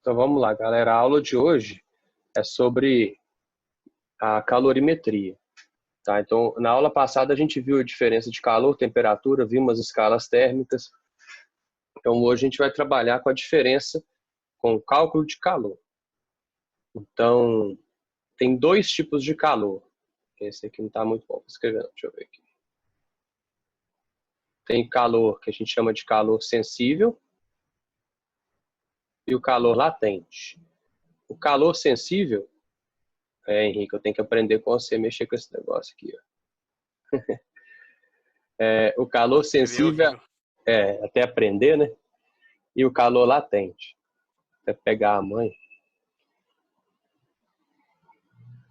Então vamos lá, galera. A aula de hoje é sobre a calorimetria. Tá? Então, na aula passada a gente viu a diferença de calor, temperatura, vimos as escalas térmicas. Então hoje a gente vai trabalhar com a diferença com o cálculo de calor. Então, tem dois tipos de calor. Esse aqui não está muito bom escrevendo, deixa eu ver aqui. Tem calor que a gente chama de calor sensível e o calor latente. O calor sensível, Henrique, eu tenho que aprender com você a mexer com esse negócio aqui. Ó. O calor sensível até aprender, né? E o calor latente, até pegar a mãe.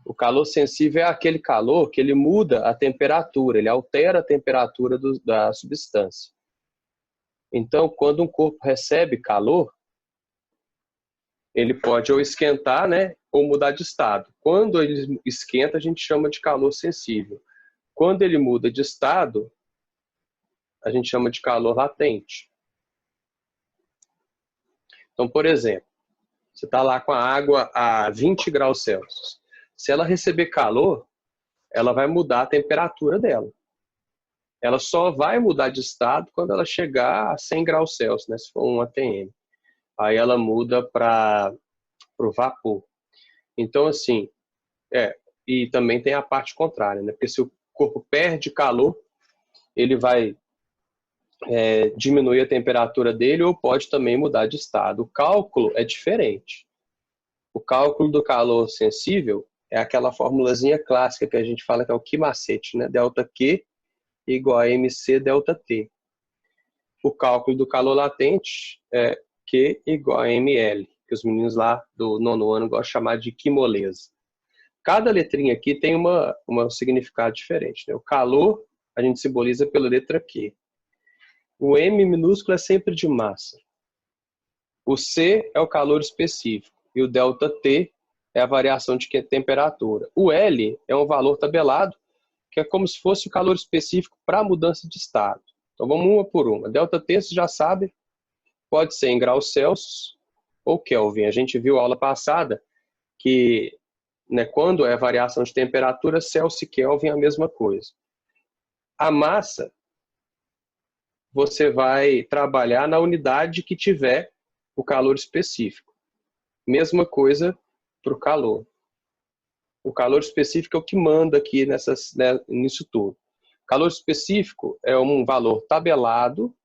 O calor sensível é aquele calor que ele muda a temperatura, ele altera a temperatura da substância. Então, quando um corpo recebe calor, ele pode ou esquentar, né, ou mudar de estado. Quando ele esquenta, a gente chama de calor sensível. Quando ele muda de estado, a gente chama de calor latente. Então, por exemplo, você está lá com a água a 20 graus Celsius. Se ela receber calor, ela vai mudar a temperatura dela. Ela só vai mudar de estado quando ela chegar a 100 graus Celsius, né, se for um ATM. Aí ela muda para o vapor. Então, assim, e também tem a parte contrária, né? Porque se o corpo perde calor, ele vai diminuir a temperatura dele ou pode também mudar de estado. O cálculo é diferente. O cálculo do calor sensível é aquela formulazinha clássica que a gente fala que é o Q-macete, né? Delta Q igual a MC delta T. O cálculo do calor latente é Q igual a ML, que os meninos lá do 9º ano gostam de chamar de quimolese. Cada letrinha aqui tem um significado diferente, né? O calor a gente simboliza pela letra Q. O M minúsculo é sempre de massa. O C é o calor específico. E o delta T é a variação de temperatura. O L é um valor tabelado, que é como se fosse o calor específico para a mudança de estado. Então vamos uma por uma. Delta T, você já sabe, pode ser em graus Celsius ou Kelvin. A gente viu a aula passada que, né, quando é variação de temperatura, Celsius e Kelvin é a mesma coisa. A massa, você vai trabalhar na unidade que tiver o calor específico. Mesma coisa para o calor. O calor específico é o que manda aqui nisso tudo. Calor específico é um valor tabelado,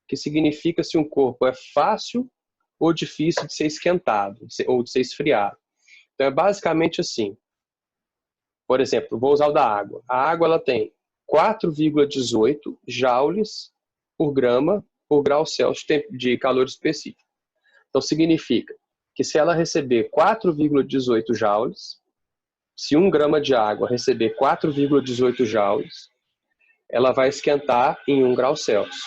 que significa se um corpo é fácil ou difícil de ser esquentado, ou de ser esfriado. Então é basicamente assim. Por exemplo, vou usar o da água. A água ela tem 4,18 joules por grama por grau Celsius de calor específico. Então significa que se ela receber 4,18 joules, se 1 grama de água receber 4,18 joules, ela vai esquentar em 1 grau Celsius.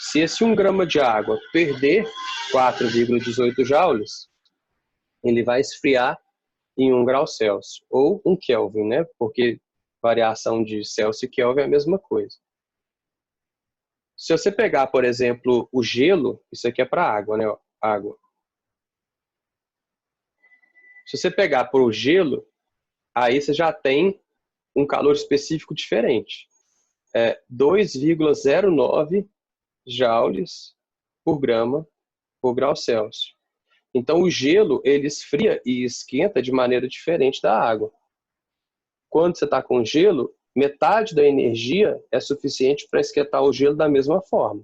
Se esse 1 grama de água perder 4,18 joules, ele vai esfriar em 1 grau Celsius, ou 1 Kelvin, né? Porque variação de Celsius e Kelvin é a mesma coisa. Se você pegar, por exemplo, o gelo, isso aqui é para água, né? Água. Se você pegar por o gelo, aí você já tem um calor específico diferente. 2,09 joules por grama por grau Celsius. Então o gelo ele esfria e esquenta de maneira diferente da água. Quando você está com gelo, metade da energia é suficiente para esquentar o gelo da mesma forma.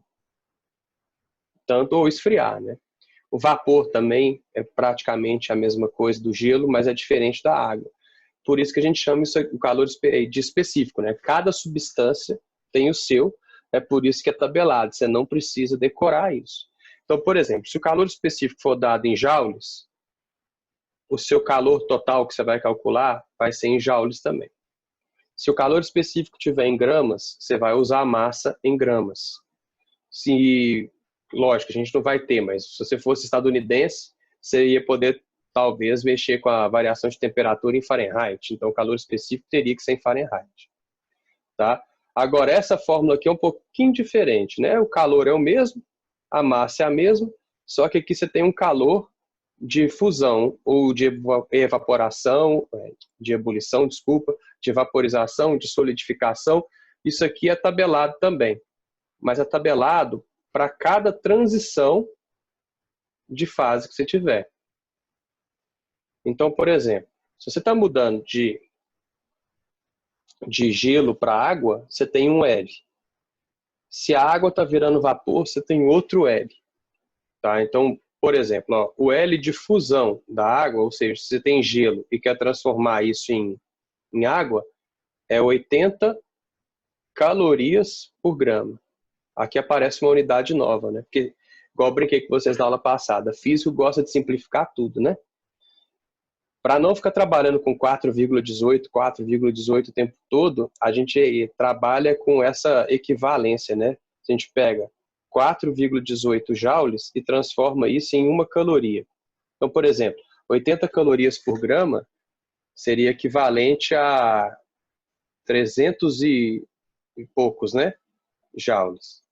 Tanto ou esfriar, né? O vapor também é praticamente a mesma coisa do gelo, mas é diferente da água. Por isso que a gente chama isso o calor de específico, né? Cada substância tem o seu, é por isso que é tabelado, você não precisa decorar isso. Então, por exemplo, se o calor específico for dado em joules, o seu calor total que você vai calcular vai ser em joules também. Se o calor específico tiver em gramas, você vai usar a massa em gramas. Lógico, a gente não vai ter, mas se você fosse estadunidense, você ia poder talvez mexer com a variação de temperatura em Fahrenheit. Então, o calor específico teria que ser em Fahrenheit. Tá? Agora, essa fórmula aqui é um pouquinho diferente, né? O calor é o mesmo, a massa é a mesma, só que aqui você tem um calor de fusão ou de evaporação, de ebulição, desculpa, de vaporização, de solidificação, isso aqui é tabelado também. Mas é tabelado para cada transição de fase que você tiver. Então, por exemplo, se você está mudando de gelo para água, você tem um L. Se a água está virando vapor, você tem outro L. Tá? Então, por exemplo, ó, o L de fusão da água, ou seja, se você tem gelo e quer transformar isso em água, é 80 calorias por grama. Aqui aparece uma unidade nova, né? Porque, igual eu brinquei com vocês na aula passada, físico gosta de simplificar tudo, né? Para não ficar trabalhando com 4,18 o tempo todo, a gente trabalha com essa equivalência, né? A gente pega 4,18 joules e transforma isso em uma caloria. Então, por exemplo, 80 calorias por grama seria equivalente a 300 e poucos, né? Joules.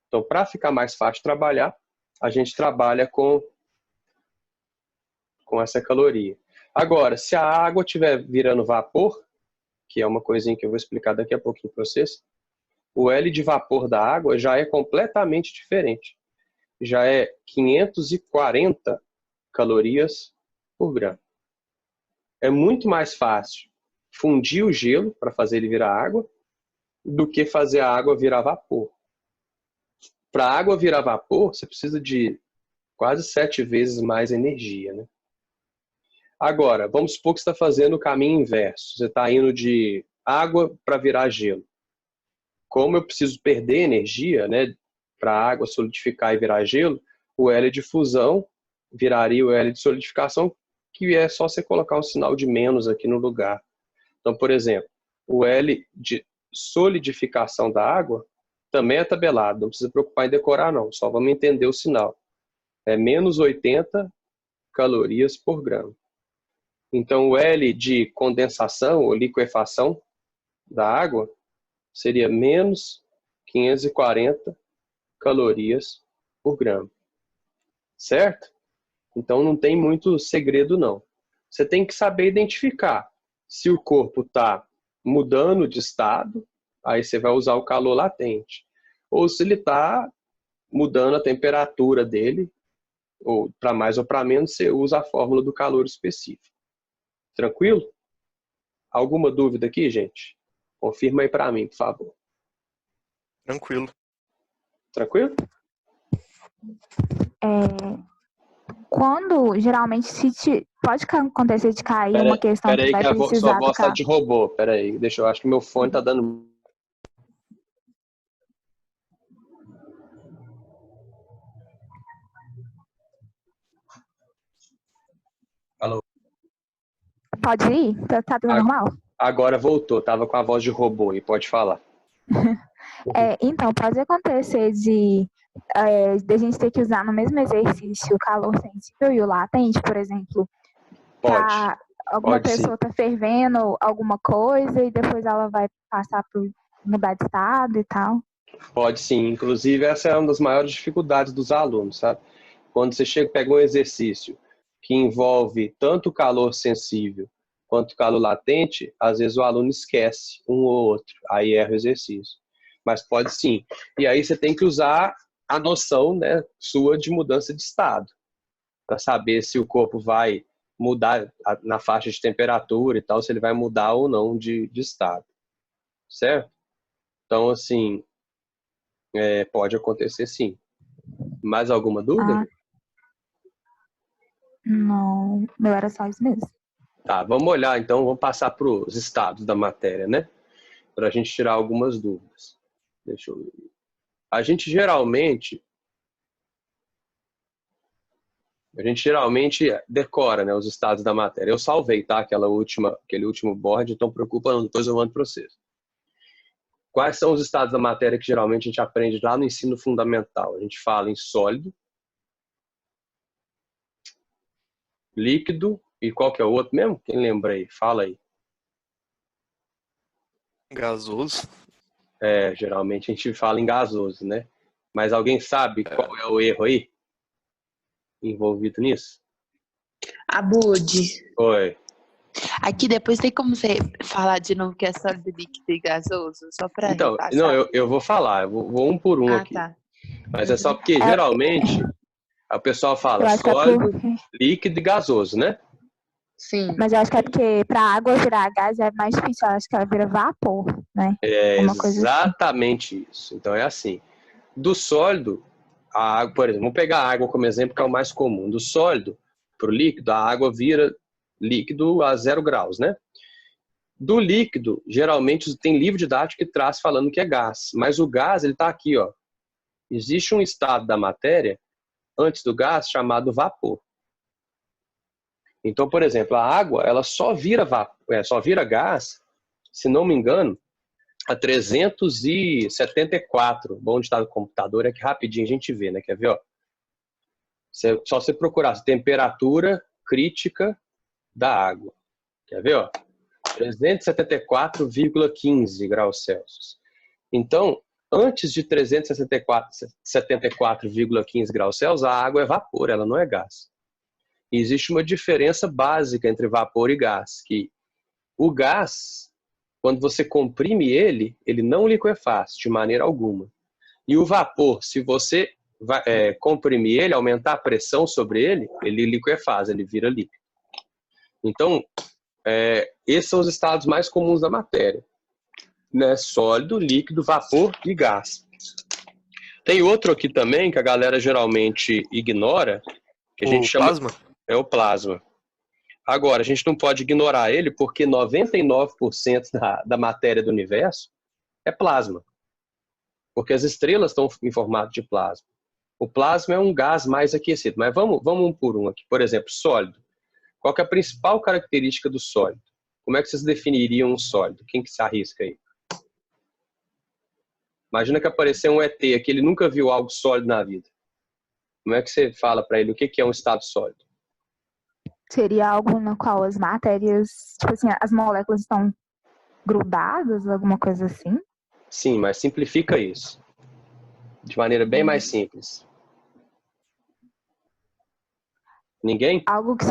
Então, para ficar mais fácil trabalhar, a gente trabalha com essa caloria. Agora, se a água estiver virando vapor, que é uma coisinha que eu vou explicar daqui a pouquinho para vocês, o L de vapor da água já é completamente diferente. Já é 540 calorias por grama. É muito mais fácil fundir o gelo para fazer ele virar água do que fazer a água virar vapor. Para a água virar vapor, você precisa de quase 7 vezes mais energia, né? Agora, vamos supor que você está fazendo o caminho inverso. Você está indo de água para virar gelo. Como eu preciso perder energia, né, para a água solidificar e virar gelo, o L de fusão viraria o L de solidificação, que é só você colocar um sinal de menos aqui no lugar. Então, por exemplo, o L de solidificação da água também é tabelado, não precisa preocupar em decorar não, só vamos entender o sinal. É menos 80 calorias por grama. Então, o L de condensação ou liquefação da água seria menos 540 calorias por grama. Certo? Então, não tem muito segredo, não. Você tem que saber identificar se o corpo está mudando de estado, aí você vai usar o calor latente. Ou se ele está mudando a temperatura dele, ou para mais ou para menos, você usa a fórmula do calor específico. Tranquilo? Alguma dúvida aqui, gente? Confirma aí para mim, por favor. Tranquilo. Tranquilo? Quando, geralmente, pode acontecer de cair uma questão que vai sua precisar voz do tá de robô. Peraí, deixa eu acho que meu fone tá dando... Alô? Pode ir? Tá tudo normal? Agora voltou, tava com a voz de robô aí, pode falar. Então, pode acontecer de a gente ter que usar no mesmo exercício o calor sensível e o latente, por exemplo. Pode. Alguma Pode, pessoa sim. tá fervendo alguma coisa e depois ela vai passar por mudar de estado e tal. Pode sim. Inclusive, essa é uma das maiores dificuldades dos alunos, sabe? Quando você pega um exercício que envolve tanto calor sensível quanto calor latente, às vezes o aluno esquece um ou outro, aí erra o exercício. Mas pode sim. E aí você tem que usar a noção, né, sua de mudança de estado, para saber se o corpo vai mudar na faixa de temperatura e tal, se ele vai mudar ou não de estado. Certo? Então, assim, pode acontecer sim. Mais alguma dúvida? Não era só isso mesmo. Tá, vamos olhar então, vamos passar para os estados da matéria, né? Para a gente tirar algumas dúvidas. Deixa eu ver. A gente geralmente decora, né, os estados da matéria. Eu salvei, tá? Aquele último board, então preocupa não, depois eu mando para vocês. Quais são os estados da matéria que geralmente a gente aprende lá no ensino fundamental? A gente fala em sólido, líquido e qual que é o outro mesmo? Quem lembra aí? Fala aí. Gasoso. Geralmente a gente fala em gasoso, né? Mas alguém sabe qual é o erro aí envolvido nisso? Abud, Oi. aqui depois tem como você falar de novo que é sólido, líquido e gasoso? Só pra Então, não, repassar. eu vou falar, eu vou um por um Ah, aqui. tá. Mas é só porque, É, geralmente, o pessoal fala eu acho que é sólido, porque. líquido e gasoso, né? Sim. Mas eu acho que é porque pra água virar gás é mais difícil. Eu acho que ela vira vapor, né? É Uma coisa assim. exatamente isso. Então, é assim. Do sólido, a água, por exemplo, vamos pegar a água como exemplo, que é o mais comum. Do sólido para o líquido, a água vira líquido a 0 graus, né? Do líquido, geralmente tem livro didático que traz falando que é gás, mas o gás, ele está aqui, ó. Existe um estado da matéria antes do gás chamado vapor. Então, por exemplo, a água, ela só vira só vira gás, se não me engano, a 374. Bom de estar no computador é que rapidinho a gente vê, né? Quer ver, ó? Só você procurar a temperatura crítica da água. Quer ver, ó? 374,15 graus Celsius. Então, antes de 374,15 graus Celsius, a água é vapor, ela não é gás. E existe uma diferença básica entre vapor e gás, que o gás, quando você comprime ele, ele não liquefaz de maneira alguma. E o vapor, se você comprimir ele, aumentar a pressão sobre ele, ele liquefaz, ele vira líquido. Então, esses são os estados mais comuns da matéria, né? Sólido, líquido, vapor e gás. Tem outro aqui também que a galera geralmente ignora, que a gente chama plasma? é o plasma. Agora, a gente não pode ignorar ele porque 99% da matéria do universo é plasma. Porque as estrelas estão em formato de plasma. O plasma é um gás mais aquecido. Mas vamos um por um aqui. Por exemplo, sólido. Qual que é a principal característica do sólido? Como é que vocês definiriam um sólido? Quem que se arrisca aí? Imagina que apareceu um ET aqui, ele nunca viu algo sólido na vida. Como é que você fala para ele o que é um estado sólido? Seria algo no qual as matérias, tipo assim, as moléculas estão grudadas, alguma coisa assim? Sim, mas simplifica isso. De maneira bem mais simples. Ninguém? Algo que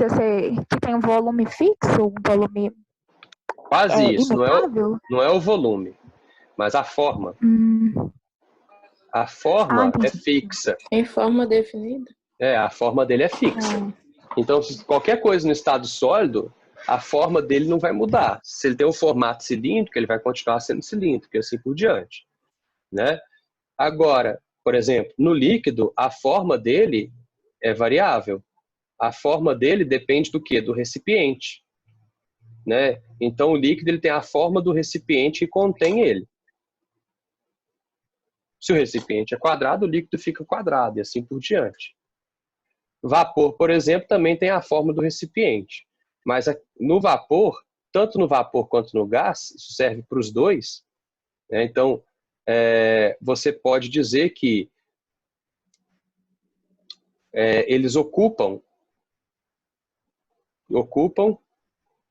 tem um volume fixo, um volume Quase isso. imutável? Não é o volume, mas a forma. A Ah, forma é entendi. fixa. Em forma definida? A forma dele é fixa. Então, se qualquer coisa no estado sólido, a forma dele não vai mudar. Se ele tem um formato cilíndrico, ele vai continuar sendo cilíndrico e assim por diante, né? Agora, por exemplo, no líquido, a forma dele é variável. A forma dele depende do quê? Do recipiente, né? Então, o líquido ele tem a forma do recipiente que contém ele. Se o recipiente é quadrado, o líquido fica quadrado e assim por diante. Vapor, por exemplo, também tem a forma do recipiente. Mas no vapor, tanto no vapor quanto no gás, isso serve para os dois, né? Então, você pode dizer que eles ocupam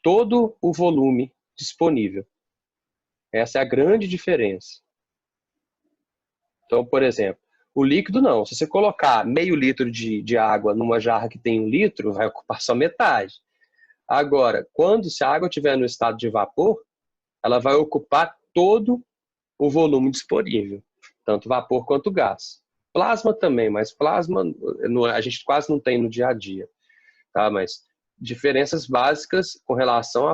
todo o volume disponível. Essa é a grande diferença. Então, por exemplo, o líquido não. Se você colocar meio litro de água numa jarra que tem 1 litro, vai ocupar só metade. Agora, se a água estiver no estado de vapor, ela vai ocupar todo o volume disponível, tanto vapor quanto gás. Plasma também, mas plasma a gente quase não tem no dia a dia, tá? Mas diferenças básicas com relação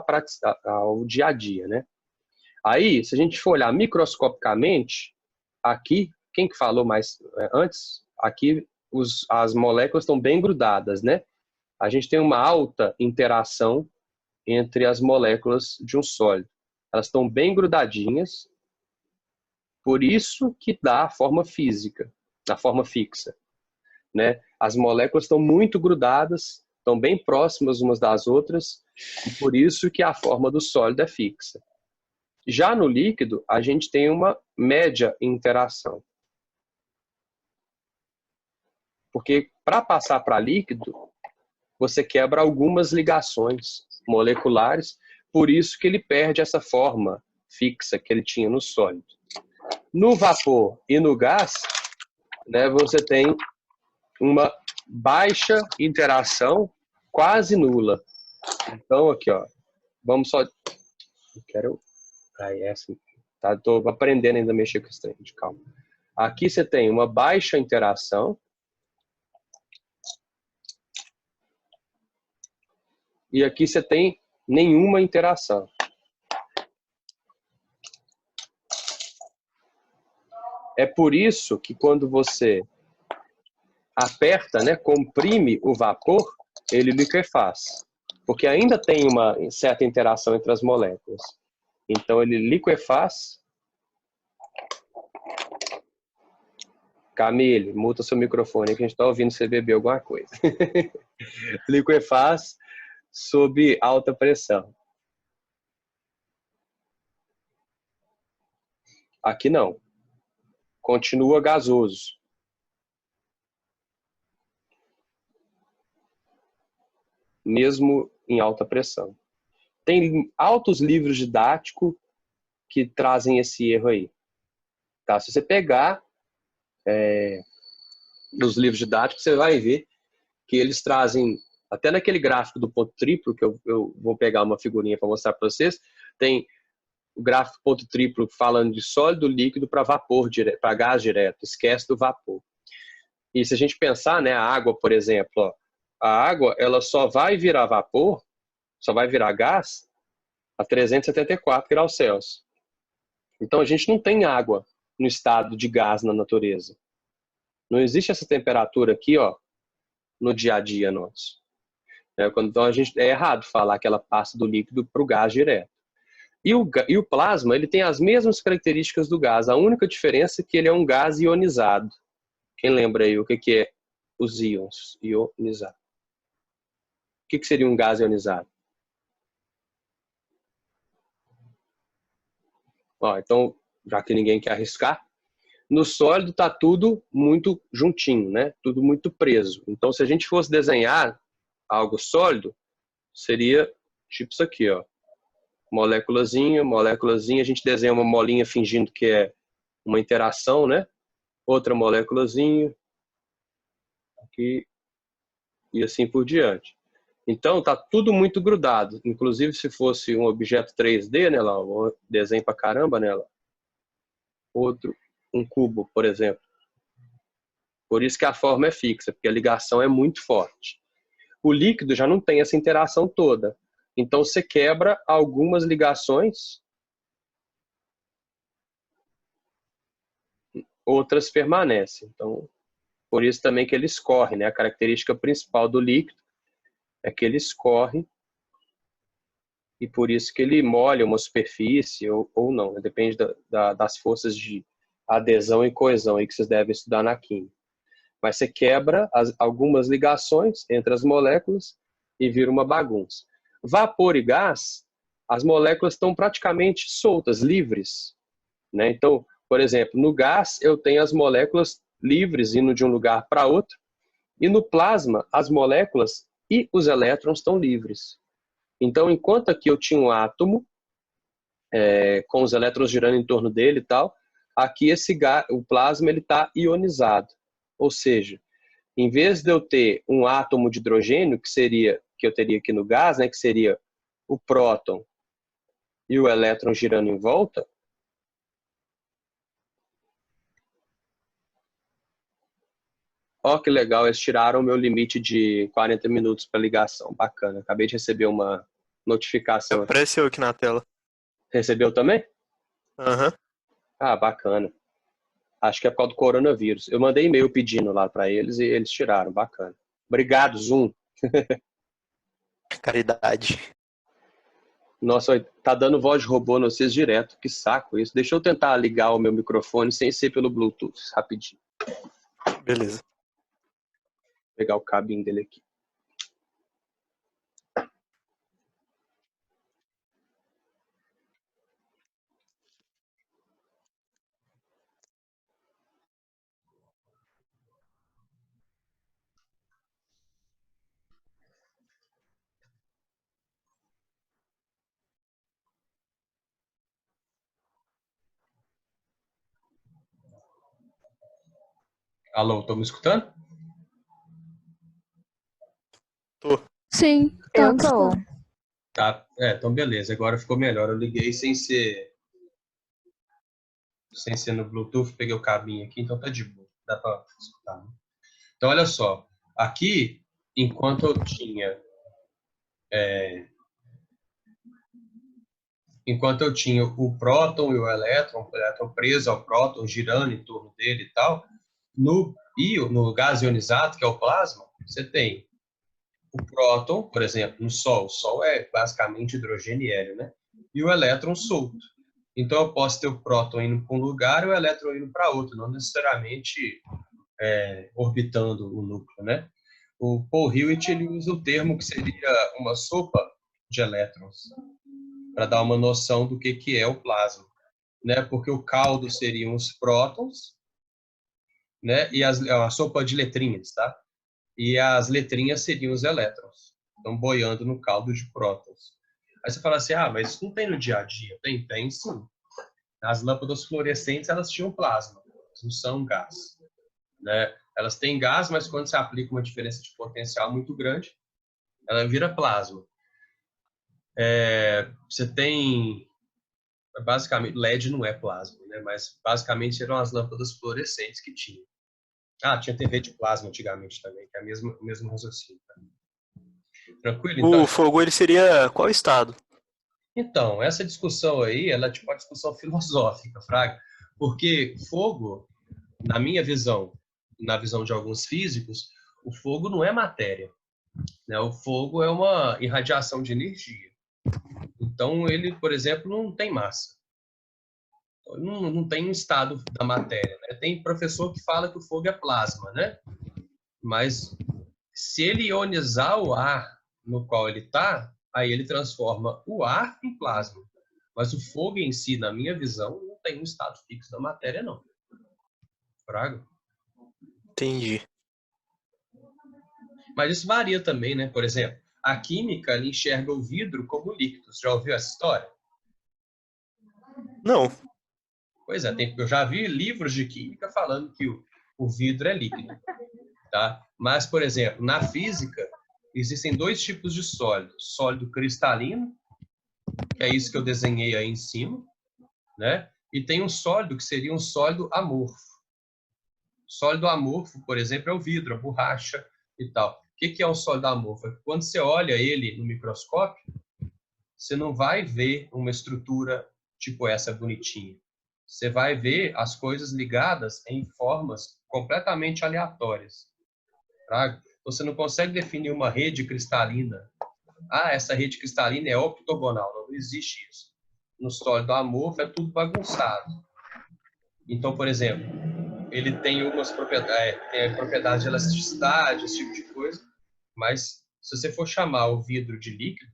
ao dia a dia, né? Aí, se a gente for olhar microscopicamente, aqui, quem que falou mais antes? Aqui as moléculas estão bem grudadas, né? A gente tem uma alta interação entre as moléculas de um sólido. Elas estão bem grudadinhas, por isso que dá a forma física, a forma fixa, né? As moléculas estão muito grudadas, estão bem próximas umas das outras, e por isso que a forma do sólido é fixa. Já no líquido, a gente tem uma média interação. Porque para passar para líquido, você quebra algumas ligações moleculares, por isso que ele perde essa forma fixa que ele tinha no sólido. No vapor e no gás, né, você tem uma baixa interação quase nula. Então, aqui, ó, vamos só... Eu quero... Aí, essa... Tá, tô aprendendo ainda a mexer com esse trem, de calma. Aqui você tem uma baixa interação. E aqui você tem nenhuma interação. É por isso que quando você aperta, né, comprime o vapor, ele liquefaz. Porque ainda tem uma certa interação entre as moléculas. Então ele liquefaz. Camille, muta seu microfone que a gente está ouvindo você beber alguma coisa. Liquefaz sob alta pressão. Aqui não. Continua gasoso. Mesmo em alta pressão. Tem altos livros didáticos que trazem esse erro aí. Tá? Se você pegar nos livros didáticos, você vai ver que eles trazem, até naquele gráfico do ponto triplo, que eu vou pegar uma figurinha para mostrar para vocês, tem o gráfico ponto triplo falando de sólido, líquido para vapor, para gás direto, esquece do vapor. E se a gente pensar, né, a água, por exemplo, ó, a água ela só vai virar vapor, só vai virar gás a 374 graus Celsius. Então a gente não tem água no estado de gás na natureza. Não existe essa temperatura aqui, ó, no dia a dia nosso. Então é errado falar que ela passa do líquido para o gás direto. E o plasma ele tem as mesmas características do gás. A única diferença é que ele é um gás ionizado. Quem lembra aí o que é os íons ionizados? O que seria um gás ionizado? Ó, então, já que ninguém quer arriscar, no sólido está tudo muito juntinho, né? Tudo muito preso. Então, se a gente fosse desenhar algo sólido, seria tipo isso aqui, ó. Moléculazinha, moléculazinha. A gente desenha uma molinha fingindo que é uma interação, né? Outra moléculazinha. Aqui. E assim por diante. Então, está tudo muito grudado. Inclusive, se fosse um objeto 3D, né, lá, um desenho pra caramba nela. Outro, um cubo, por exemplo. Por isso que a forma é fixa, porque a ligação é muito forte. O líquido já não tem essa interação toda. Então, você quebra algumas ligações, outras permanecem. Então, por isso também que ele escorre, né? A característica principal do líquido é que ele escorre e por isso que ele molha uma superfície ou não, né? Depende das forças de adesão e coesão aí que vocês devem estudar na química. Mas você quebra algumas ligações entre as moléculas e vira uma bagunça. Vapor e gás, as moléculas estão praticamente soltas, livres, né? Então, por exemplo, no gás eu tenho as moléculas livres indo de um lugar para outro, e no plasma as moléculas e os elétrons estão livres. Então, enquanto aqui eu tinha um átomo, com os elétrons girando em torno dele e tal, aqui o plasma está ionizado. Ou seja, em vez de eu ter um átomo de hidrogênio, que eu teria aqui no gás, né, que seria o próton e o elétron girando em volta, ó que legal, eles tiraram o meu limite de 40 minutos para ligação. Bacana, acabei de receber uma notificação aqui. Apareceu aqui na tela. Recebeu também? Aham. Ah, bacana. Acho que é por causa do coronavírus. Eu mandei e-mail pedindo lá para eles e eles tiraram. Bacana. Obrigado, Zoom. Caridade. Nossa, tá dando voz de robô no vocês direto. Que saco isso. Deixa eu tentar ligar o meu microfone sem ser pelo Bluetooth. Rapidinho. Beleza. Vou pegar o cabinho dele aqui. Alô, estão me escutando? Tô. Sim, Eu tô. Tá, então beleza, agora ficou melhor. Eu liguei sem ser no Bluetooth, peguei o cabinho aqui, então tá de boa. Dá pra escutar, né? Então, olha só. Aqui, enquanto eu tinha o próton e o elétron preso ao próton, girando em torno dele e tal, no gás ionizado, que é o plasma, você tem o próton, por exemplo, no Sol. O Sol é basicamente hidrogênio e hélio, né? E o elétron solto. Então, eu posso ter o próton indo para um lugar e o elétron indo para outro, não necessariamente orbitando o núcleo, né? O Paul Hewitt ele usa o termo que seria uma sopa de elétrons, para dar uma noção do que é o plasma, né? Porque o caldo seriam os prótons, né? E a sopa de letrinhas, tá? E as letrinhas seriam os elétrons, estão boiando no caldo de prótons. Aí você fala assim, mas isso não tem no dia a dia. Tem sim. As lâmpadas fluorescentes, elas tinham plasma, elas não são gás, né? Elas têm gás, mas quando você aplica uma diferença de potencial muito grande, ela vira plasma. Você tem, basicamente, LED não é plasma, né? Mas basicamente eram as lâmpadas fluorescentes que tinham. Tinha TV de plasma antigamente também, que é o mesmo raciocínio. Tá? Tranquilo? Então, O fogo, ele seria qual estado? Então, essa discussão aí, ela é tipo uma discussão filosófica, Fraga, porque fogo, na minha visão, na visão de alguns físicos, o fogo não é matéria, né? O fogo é uma irradiação de energia. Então, ele, por exemplo, não tem massa. Não tem um estado da matéria, né? Tem professor que fala que o fogo é plasma, né? Mas se ele ionizar o ar no qual ele está, aí ele transforma o ar em plasma. Mas o fogo em si, na minha visão, não tem um estado fixo da matéria, não. Fraga? Entendi. Mas isso varia também, né? Por exemplo, a química ela enxerga o vidro como líquido. Você já ouviu essa história? Não. Pois é, eu já vi livros de química falando que o vidro é líquido. Tá? Mas, por exemplo, na física, existem dois tipos de sólido. Sólido cristalino, que é isso que eu desenhei aí em cima, né? E tem um sólido que seria um sólido amorfo. Sólido amorfo, por exemplo, é o vidro, a borracha e tal. O que é um sólido amorfo? Quando você olha ele no microscópio, você não vai ver uma estrutura tipo essa bonitinha. Você vai ver as coisas ligadas em formas completamente aleatórias. Tá? Você não consegue definir uma rede cristalina. Essa rede cristalina é octogonal. Não existe isso. No sólido amorfo é tudo bagunçado. Então, por exemplo, ele tem umas propriedades, tem a propriedade de elasticidade, esse tipo de coisa, mas se você for chamar o vidro de líquido,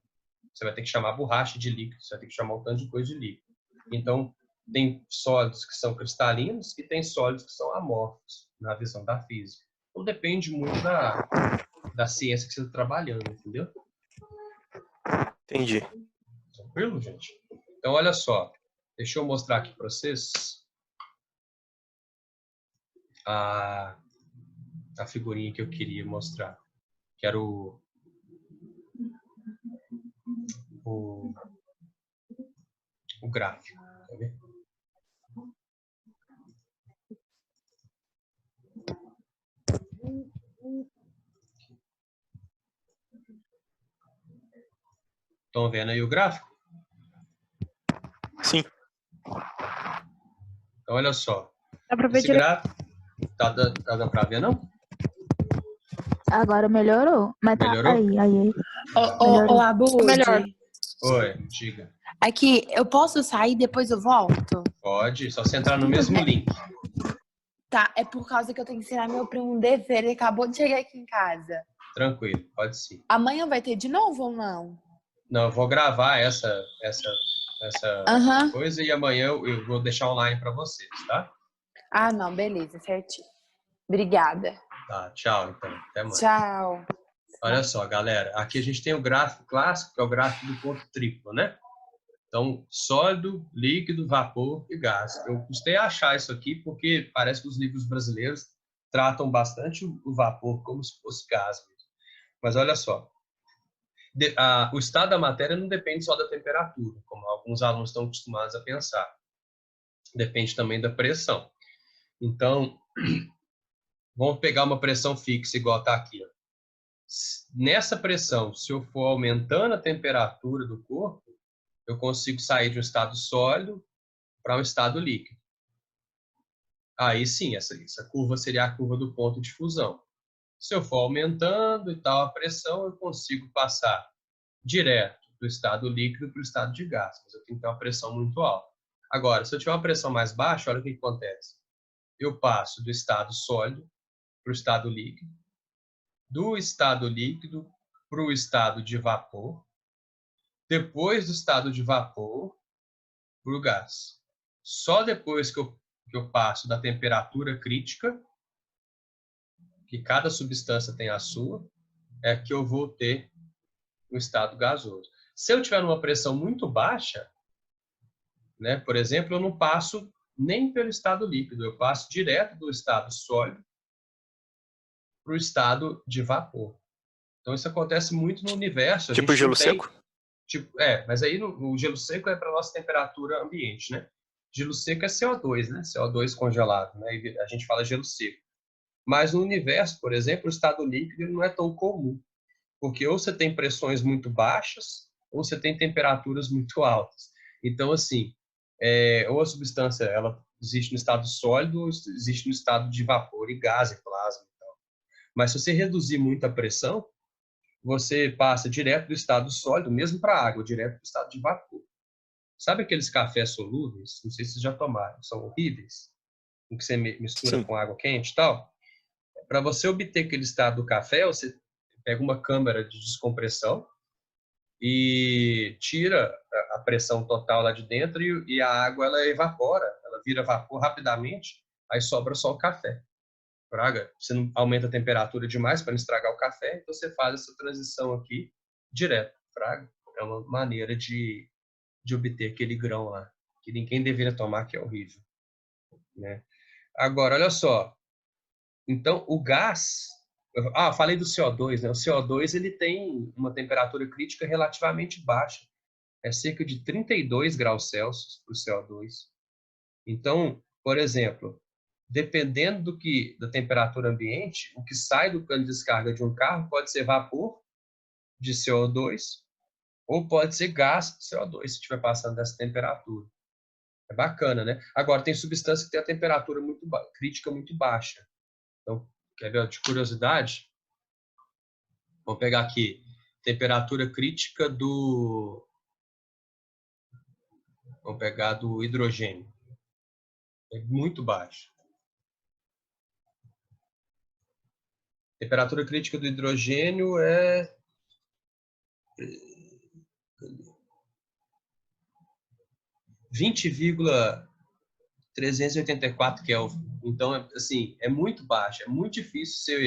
você vai ter que chamar a borracha de líquido, você vai ter que chamar um tanto de coisa de líquido. Então, tem sólidos que são cristalinos e tem sólidos que são amorfos, na visão da física. Então, depende muito da ciência que você está trabalhando, entendeu? Entendi. Tranquilo, gente? Então, olha só. Deixa eu mostrar aqui para vocês a figurinha que eu queria mostrar. Que era o gráfico. Tá vendo? Estão vendo aí o gráfico? Sim. Então, olha só. Dá pra ver Esse direito. gráfico... Tá dando pra ver, não? Agora melhorou. Mas tá Melhorou? aí. Ô, Abud, Melhor. Oi, diga. aqui, eu posso sair e depois eu volto? Pode, só você entrar no mesmo link. Tá, é por causa que eu tenho que ensinar meu primo um dever, ele acabou de chegar aqui em casa. Tranquilo, pode sim. Amanhã vai ter de novo ou não? Não, eu vou gravar essa Aham. coisa e amanhã eu vou deixar online para vocês, tá? Ah, não, beleza, certinho. Obrigada. Tá, tchau, então. Até mais. Tchau. Olha só, galera. Aqui a gente tem o gráfico clássico, que é o gráfico do ponto triplo, né? Então, sólido, líquido, vapor e gás. Eu custei achar isso aqui porque parece que os livros brasileiros tratam bastante o vapor como se fosse gás mesmo. Mas olha só. O estado da matéria não depende só da temperatura, como alguns alunos estão acostumados a pensar. Depende também da pressão. Então, vamos pegar uma pressão fixa, igual está aqui. Ó. Nessa pressão, se eu for aumentando a temperatura do corpo, eu consigo sair de um estado sólido para um estado líquido. Aí sim, essa curva seria a curva do ponto de fusão. Se eu for aumentando e tal a pressão, eu consigo passar direto do estado líquido para o estado de gás. Mas eu tenho que ter uma pressão muito alta. Agora, se eu tiver uma pressão mais baixa, olha o que acontece. Eu passo do estado sólido para o estado líquido, do estado líquido para o estado de vapor, depois do estado de vapor para o gás. Só depois que eu passo da temperatura crítica, que cada substância tem a sua, é que eu vou ter o estado gasoso. Se eu tiver numa pressão muito baixa, né, por exemplo, eu não passo nem pelo estado líquido, eu passo direto do estado sólido para o estado de vapor. Então isso acontece muito no universo. Tipo gelo seco? Mas aí o gelo seco é para a nossa temperatura ambiente, né? Gelo seco é CO2, né? CO2 congelado, né? E a gente fala gelo seco. Mas no universo, por exemplo, o estado líquido não é tão comum, porque ou você tem pressões muito baixas ou você tem temperaturas muito altas. Então, assim, ou a substância ela existe no estado sólido ou existe no estado de vapor e gás e plasma. Mas se você reduzir muito a pressão, você passa direto do estado sólido, mesmo para a água, direto para o estado de vapor. Sabe aqueles cafés solúveis? Não sei se vocês já tomaram, são horríveis, em que você mistura Sim. com água quente e tal. Para você obter aquele estado do café, você pega uma câmara de descompressão e tira a pressão total lá de dentro e a água ela evapora, ela vira vapor rapidamente, aí sobra só o café. Praga, você não aumenta a temperatura demais para não estragar o café, então você faz essa transição aqui direto. Praga, é uma maneira de obter aquele grão lá, que ninguém deveria tomar, que é horrível. Né? Agora, olha só. Então, o gás... falei do CO2, né? O CO2 ele tem uma temperatura crítica relativamente baixa. É cerca de 32 graus Celsius para o CO2. Então, por exemplo, dependendo da temperatura ambiente, o que sai do cano de descarga de um carro pode ser vapor de CO2 ou pode ser gás de CO2, se estiver passando dessa temperatura. É bacana, né? Agora, tem substância que tem a temperatura crítica muito baixa. Então, quer ver de curiosidade? Vamos pegar aqui. Temperatura crítica do... Vamos pegar do hidrogênio. É muito baixa. Temperatura crítica do hidrogênio é 20,384 Kelvin. Então, assim, é muito baixo. É muito difícil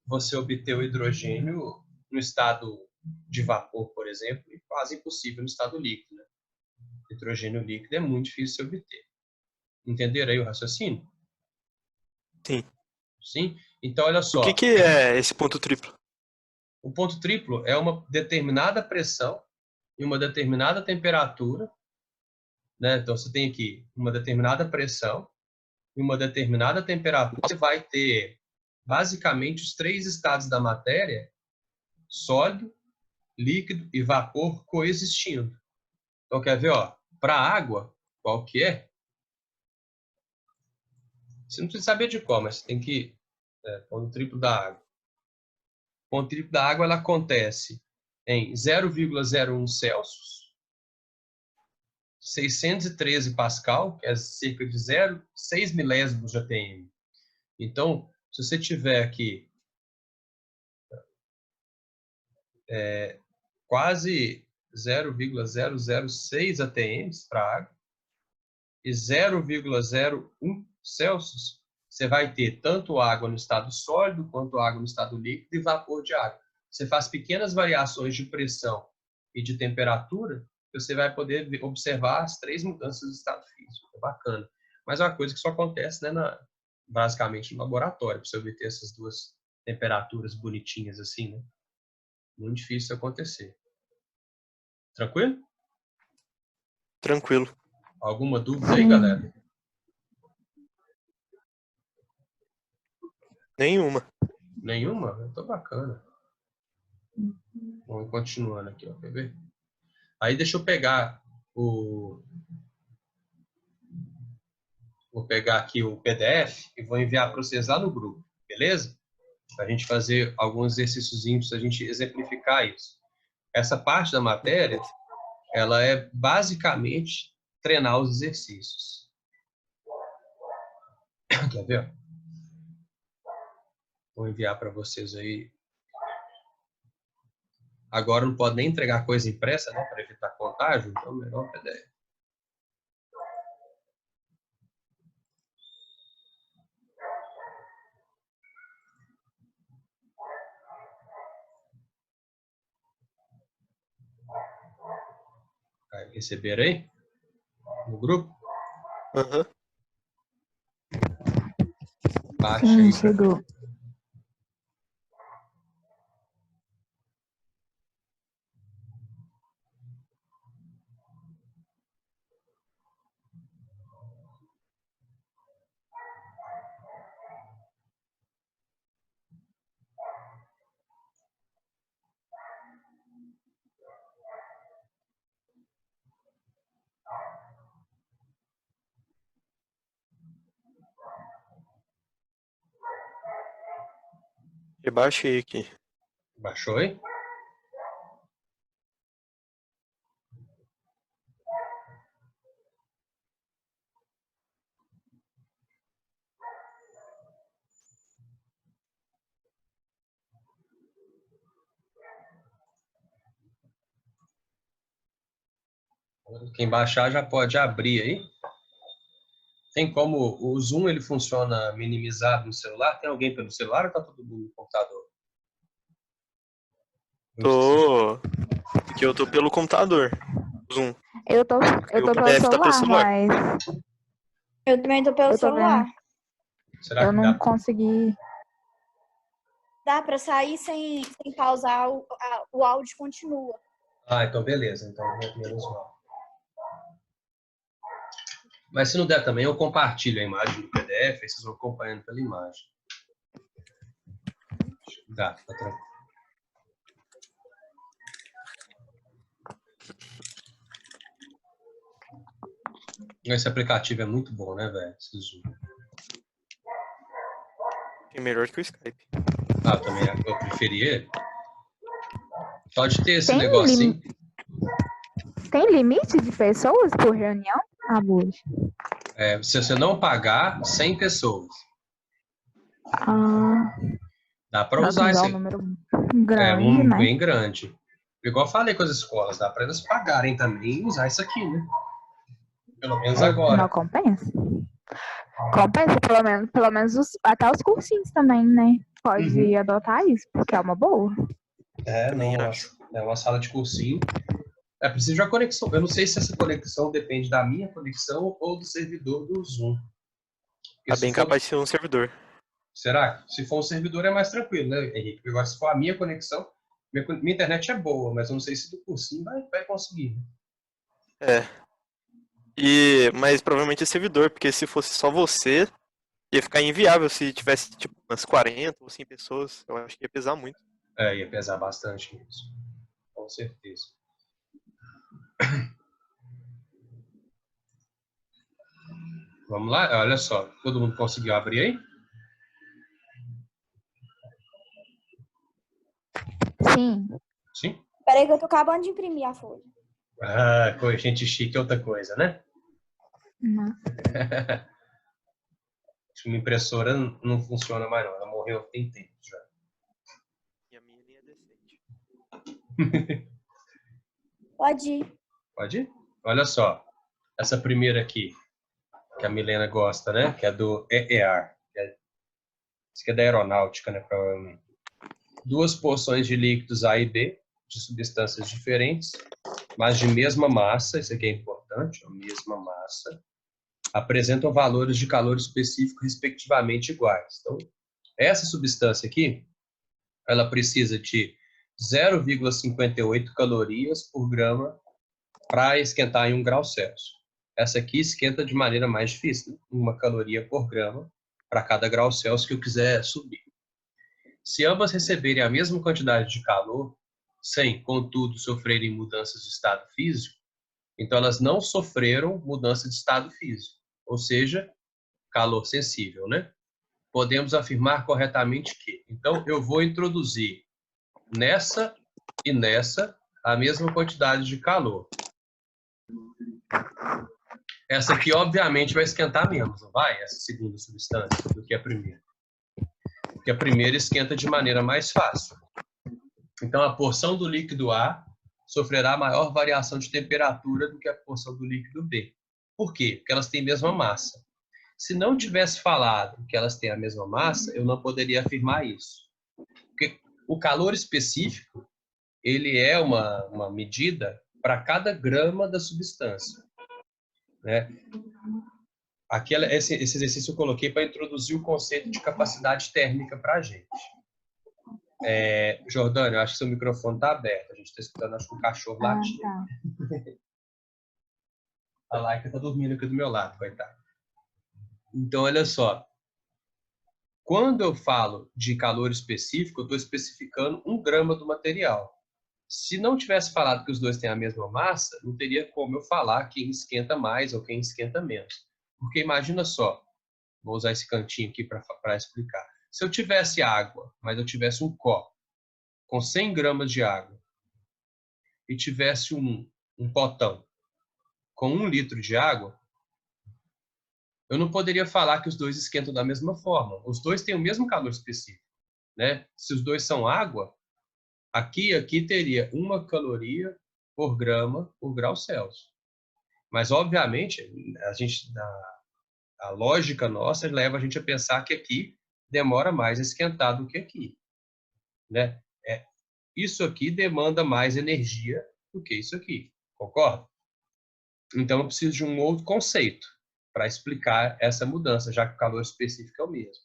você obter o hidrogênio no estado de vapor, por exemplo, e quase impossível no estado líquido. Né? Hidrogênio líquido é muito difícil de obter. Entenderam aí o raciocínio? Sim. Sim? Então, olha só. O que é esse ponto triplo? O ponto triplo é uma determinada pressão e uma determinada temperatura. Né? Então, você tem aqui uma determinada pressão e uma determinada temperatura. Você vai ter, basicamente, os 3 estados da matéria, sólido, líquido e vapor, coexistindo. Então, quer ver? Para a água, qual que é? Você não precisa saber de qual, mas você tem que... ponto triplo da água. O ponto triplo da água ela acontece em 0,01 Celsius, 613 Pascal, que é cerca de 0,6 milésimos de atm. Então, se você tiver aqui quase 0,006 atms para a água e 0,01 Celsius, você vai ter tanto água no estado sólido, quanto água no estado líquido e vapor de água. Você faz pequenas variações de pressão e de temperatura, você vai poder observar as 3 mudanças do estado físico. É bacana. Mas é uma coisa que só acontece, né, basicamente no laboratório, para você obter essas 2 temperaturas bonitinhas assim, né? Muito difícil isso acontecer. Tranquilo? Tranquilo. Alguma dúvida aí, Sim. galera? Nenhuma. Nenhuma? Eu tô bacana. Vamos continuando aqui, ó. Quer ver? Aí deixa eu pegar o... Vou pegar aqui o PDF e vou enviar para vocês lá no grupo, beleza? Para a gente fazer alguns exercíciozinhos para a gente exemplificar isso. Essa parte da matéria, ela é basicamente treinar os exercícios. Quer ver? Vou enviar para vocês aí. Agora não pode nem entregar coisa impressa, né? Para evitar contágio, então melhor PDF. Receberam aí? No grupo? Aham. Baixa Sim, aí. chegou. Eu baixei aqui. Baixou aí? Quem baixar já pode abrir aí. Tem como o Zoom ele funciona minimizado no celular? Tem alguém pelo celular ou tá todo mundo no computador? Porque eu tô pelo computador. Zoom. Eu tô O pelo PDF tá pelo celular, celular. mas Eu também tô pelo eu tô celular. vendo. Será Eu que não dá? consegui. Dá pra sair sem pausar, o áudio continua. Ah, então beleza. Então menos mal. Mas se não der também, eu compartilho a imagem do PDF, aí vocês vão acompanhando pela imagem. Tá tranquilo. Esse aplicativo é muito bom, né, velho? Esse Zoom. É melhor que o Skype. Ah, eu preferi ele. Pode ter esse Tem negocinho. Tem limite de pessoas por reunião, Abud? Se você não pagar, 100 pessoas. Ah, Dá para nossa, usar mas é isso um aí. número É grande, né? bem grande. Igual eu falei com as escolas, dá para elas pagarem também e usar isso aqui, né? Pelo menos Não agora. compensa. Compensa, pelo menos até os cursinhos também, né? Pode adotar isso, porque é uma boa. Também Não, acho. é uma sala de cursinho. É preciso de uma conexão. Eu não sei se essa conexão depende da minha conexão ou do servidor do Zoom. Porque Tá se bem for... capaz de ser um servidor. Será? Se for um servidor é mais tranquilo, né, Henrique? Porque agora se for a minha conexão, minha internet é boa, mas eu não sei se do cursinho vai conseguir. É. Mas provavelmente é servidor, porque se fosse só você, ia ficar inviável se tivesse tipo umas 40 ou 100 pessoas. Eu acho que ia pesar muito. Ia pesar bastante isso. Com certeza. Vamos lá? Olha só. Todo mundo conseguiu abrir aí? Sim. Sim? Peraí que eu tô acabando de imprimir a folha. Ah, gente chique é outra coisa, né? Nossa. Acho que uma impressora não funciona mais não. Ela morreu tem tempo já. E a minha nem é decente. Pode ir. Pode ir? Olha só. Essa primeira aqui, que a Milena gosta, né? Que é do EER. Isso aqui é da aeronáutica, né? Provavelmente. 2 porções de líquidos A e B, de substâncias diferentes, mas de mesma massa, isso aqui é importante, a mesma massa, apresentam valores de calor específico respectivamente iguais. Então, essa substância aqui, ela precisa de 0,58 calorias por grama para esquentar em 1 grau Celsius. Essa aqui esquenta de maneira mais difícil, 1 caloria por grama para cada grau Celsius que eu quiser subir. Se ambas receberem a mesma quantidade de calor, sem, contudo, sofrerem mudanças de estado físico, então elas não sofreram mudança de estado físico, ou seja, calor sensível, né? Podemos afirmar corretamente que, então, eu vou introduzir nessa e nessa a mesma quantidade de calor. Essa aqui, obviamente, vai esquentar menos, não vai? Essa segunda substância do que a primeira. Porque a primeira esquenta de maneira mais fácil. Então, a porção do líquido A sofrerá maior variação de temperatura do que a porção do líquido B. Por quê? Porque elas têm a mesma massa. Se não tivesse falado que elas têm a mesma massa, eu não poderia afirmar isso. Porque o calor específico, ele é uma medida para cada grama da substância, né? Esse exercício eu coloquei para introduzir o conceito de capacidade térmica para a gente. Jordânia, eu acho que seu microfone está aberto. A gente está escutando, acho que o cachorro latindo. Tá. A Laika está dormindo aqui do meu lado, coitada. Então, olha só. Quando eu falo de calor específico, eu estou especificando 1 grama do material. Se não tivesse falado que os dois têm a mesma massa, não teria como eu falar quem esquenta mais ou quem esquenta menos. Porque imagina só, vou usar esse cantinho aqui para explicar. Se eu tivesse água, mas eu tivesse um copo com 100 gramas de água e tivesse um potão com 1 litro de água, eu não poderia falar que os dois esquentam da mesma forma. Os dois têm o mesmo calor específico, né? Se os dois são água, aqui teria 1 caloria por grama por grau Celsius. Mas, obviamente, a lógica nossa leva a gente a pensar que aqui demora mais a esquentar do que aqui, né? Isso aqui demanda mais energia do que isso aqui, concorda? Então, eu preciso de um outro conceito para explicar essa mudança, já que o calor específico é o mesmo.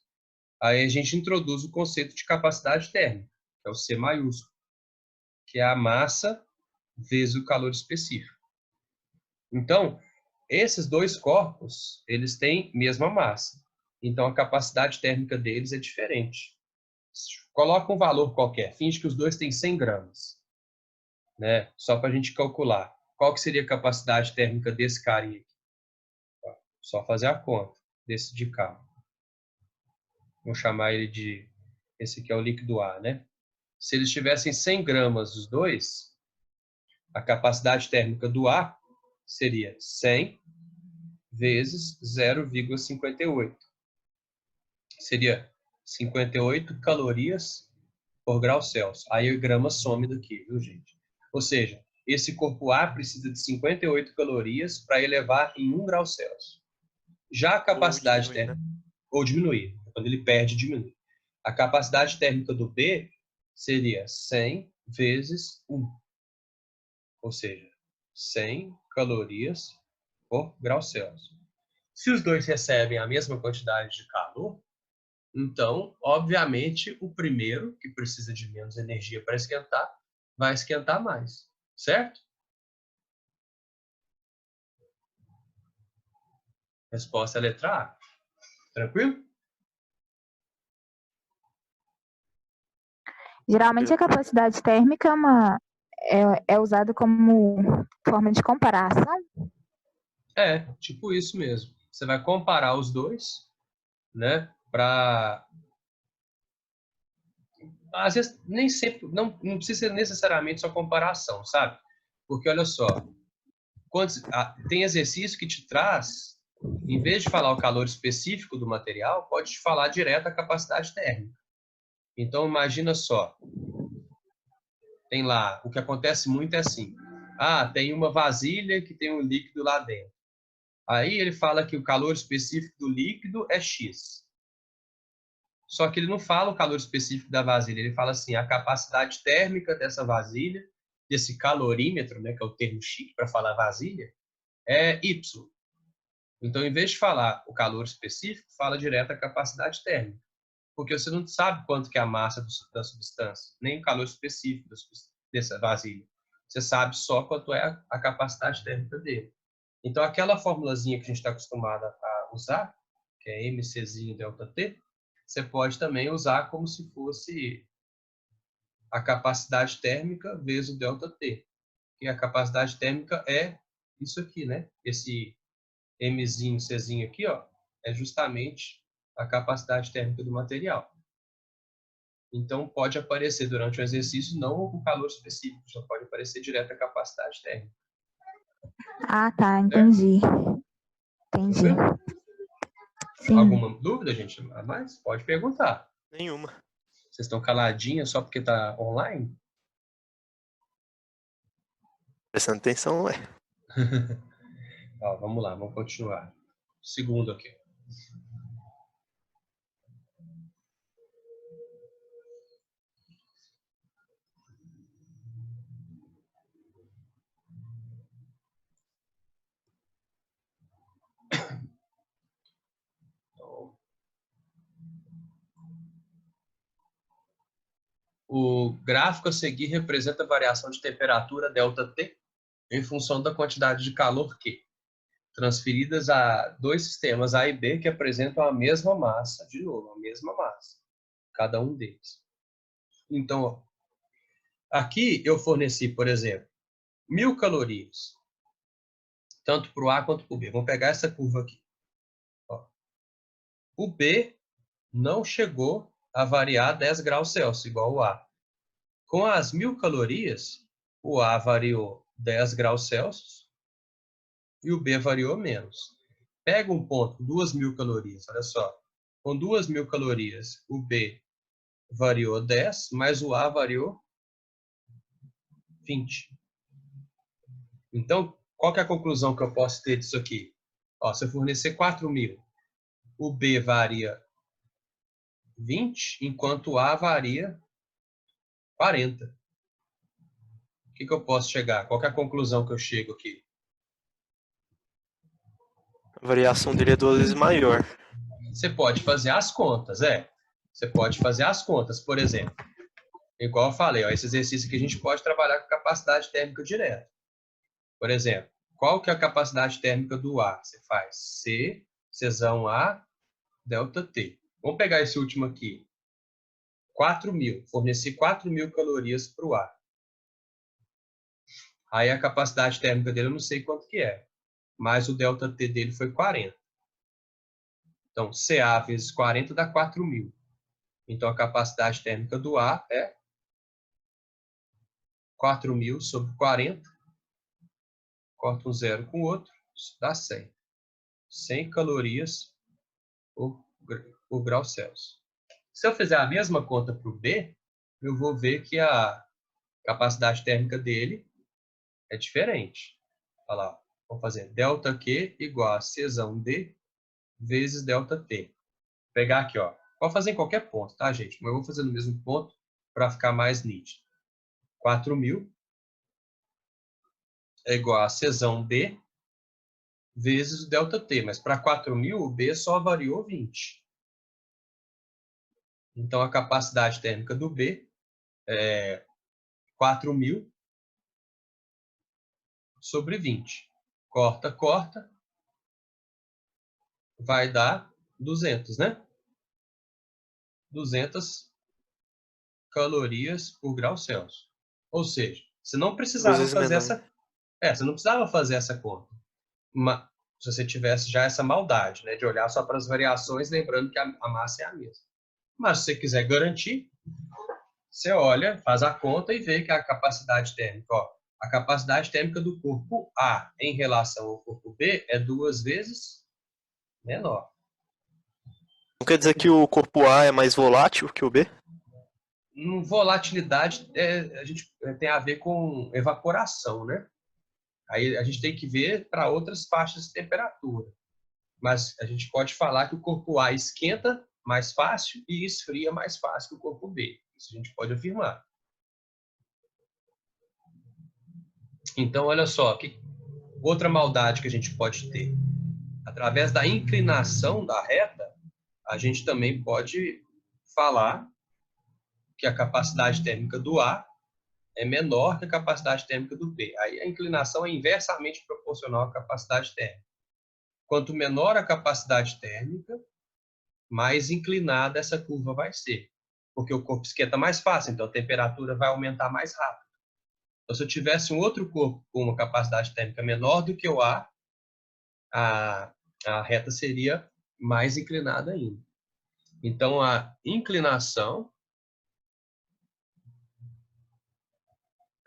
Aí a gente introduz o conceito de capacidade térmica, que é o C maiúsculo, que é a massa vezes o calor específico. Então, esses dois corpos, eles têm mesma massa. Então, a capacidade térmica deles é diferente. Coloca um valor qualquer, finge que os dois têm 100 gramas, né? Só para a gente calcular. Qual que seria a capacidade térmica desse carinha aqui? Só fazer a conta desse de cá. Vou chamar ele de... Esse aqui é o líquido A, né? Se eles tivessem 100 gramas os dois, a capacidade térmica do A seria 100 vezes 0,58. Seria 58 calorias por grau Celsius. Aí o grama some daqui, viu, gente? Ou seja, esse corpo A precisa de 58 calorias para elevar em 1 grau Celsius. Já a capacidade térmica... Ou diminuir. Quando ele perde, diminui. A capacidade térmica do B seria 100 vezes 1. Ou seja, 100 calorias por grau Celsius. Se os dois recebem a mesma quantidade de calor, então, obviamente, o primeiro, que precisa de menos energia para esquentar, vai esquentar mais. Certo? Resposta é a letra A. Tranquilo? Geralmente a capacidade térmica é usada como forma de comparação. Tipo isso mesmo. Você vai comparar os dois, né? Às vezes, nem sempre, não precisa ser necessariamente só comparação, sabe? Porque, olha só, tem exercício que te traz, em vez de falar o calor específico do material, pode te falar direto a capacidade térmica. Então, imagina só, tem lá, o que acontece muito é assim, tem uma vasilha que tem um líquido lá dentro. Aí ele fala que o calor específico do líquido é X. Só que ele não fala o calor específico da vasilha, ele fala assim, a capacidade térmica dessa vasilha, desse calorímetro, né, que é o termo chique para falar vasilha, é Y. Então, em vez de falar o calor específico, fala direto a capacidade térmica. Porque você não sabe quanto que é a massa da substância, nem o calor específico dessa vasilha. Você sabe só quanto é a capacidade térmica dele. Então, aquela formulazinha que a gente está acostumado a usar, que é MCzinho ΔT, você pode também usar como se fosse a capacidade térmica vezes o ΔT. E a capacidade térmica é isso aqui, né? Esse Mzinho, Czinho aqui, ó, é justamente a capacidade térmica do material. Então, pode aparecer durante o exercício não o calor específico, só pode aparecer direto a capacidade térmica. Ah, tá, entendi. Entendi. Tranquilo? Sim. Alguma dúvida, gente? A mais? Pode perguntar. Nenhuma. Vocês estão caladinhos só porque está online? Prestando atenção, ué. Ó, vamos lá, vamos continuar. Segundo aqui. O gráfico a seguir representa a variação de temperatura ΔT em função da quantidade de calor Q, transferidas a dois sistemas A e B que apresentam a mesma massa, de novo, a mesma massa, cada um deles. Então, ó, aqui eu forneci, por exemplo, 1000 calorias, tanto para o A quanto para o B. Vamos pegar essa curva aqui. Ó. O B não chegou a variar 10 graus Celsius, igual o A. Com as 1000 calorias, o A variou 10 graus Celsius e o B variou menos. Pega um ponto, 2000 calorias, olha só. Com 2000 calorias, o B variou 10, mas o A variou 20. Então, qual que é a conclusão que eu posso ter disso aqui? Ó, se eu fornecer 4000, o B varia 20, enquanto o A varia 40. O que eu posso chegar? Qual que é a conclusão que eu chego aqui? A variação dele é 2 vezes maior. Você pode fazer as contas, Você pode fazer as contas, por exemplo. Igual eu falei, ó, esse exercício aqui a gente pode trabalhar com capacidade térmica direta. Por exemplo, qual que é a capacidade térmica do A? Você faz C, Czão A, ΔT. Vamos pegar esse último aqui. 4000. Forneci 4000 calorias para o A. Aí a capacidade térmica dele eu não sei quanto que é. Mas o ΔT dele foi 40. Então, CA vezes 40 dá 4000. Então, a capacidade térmica do A é 4000 sobre 40. Corta um zero com o outro, isso dá 100. 100 calorias por grau Celsius. Se eu fizer a mesma conta para o B, eu vou ver que a capacidade térmica dele é diferente. Olha lá, vou fazer ΔQ igual a Czão D vezes ΔT. Vou pegar aqui, ó. Pode fazer em qualquer ponto, tá, gente? Mas eu vou fazer no mesmo ponto para ficar mais nítido. 4000 é igual a Czão D vezes o ΔT. Mas para 4000, o B só variou 20. Então, a capacidade térmica do B é 4000 sobre 20. Corta, corta. Vai dar 200, né? 200 calorias por grau Celsius. Ou seja, você não precisava fazer você não precisava fazer essa conta. Mas, se você tivesse já essa maldade, né, de olhar só para as variações, lembrando que a massa é a mesma. Mas, se você quiser garantir, você olha, faz a conta e vê que a capacidade térmica, ó, a capacidade térmica do corpo A em relação ao corpo B é 2 vezes menor. Não quer dizer que o corpo A é mais volátil que o B? Volatilidade a gente tem a ver com evaporação, né? Aí a gente tem que ver para outras faixas de temperatura. Mas a gente pode falar que o corpo A esquenta mais fácil e esfria mais fácil que o corpo B. Isso a gente pode afirmar. Então, olha só, outra maldade que a gente pode ter. Através da inclinação da reta, a gente também pode falar que a capacidade térmica do A é menor que a capacidade térmica do B. Aí a inclinação é inversamente proporcional à capacidade térmica. Quanto menor a capacidade térmica, mais inclinada essa curva vai ser. Porque o corpo esquenta mais fácil, então a temperatura vai aumentar mais rápido. Então, se eu tivesse um outro corpo com uma capacidade térmica menor do que o A, a reta seria mais inclinada ainda. Então, a inclinação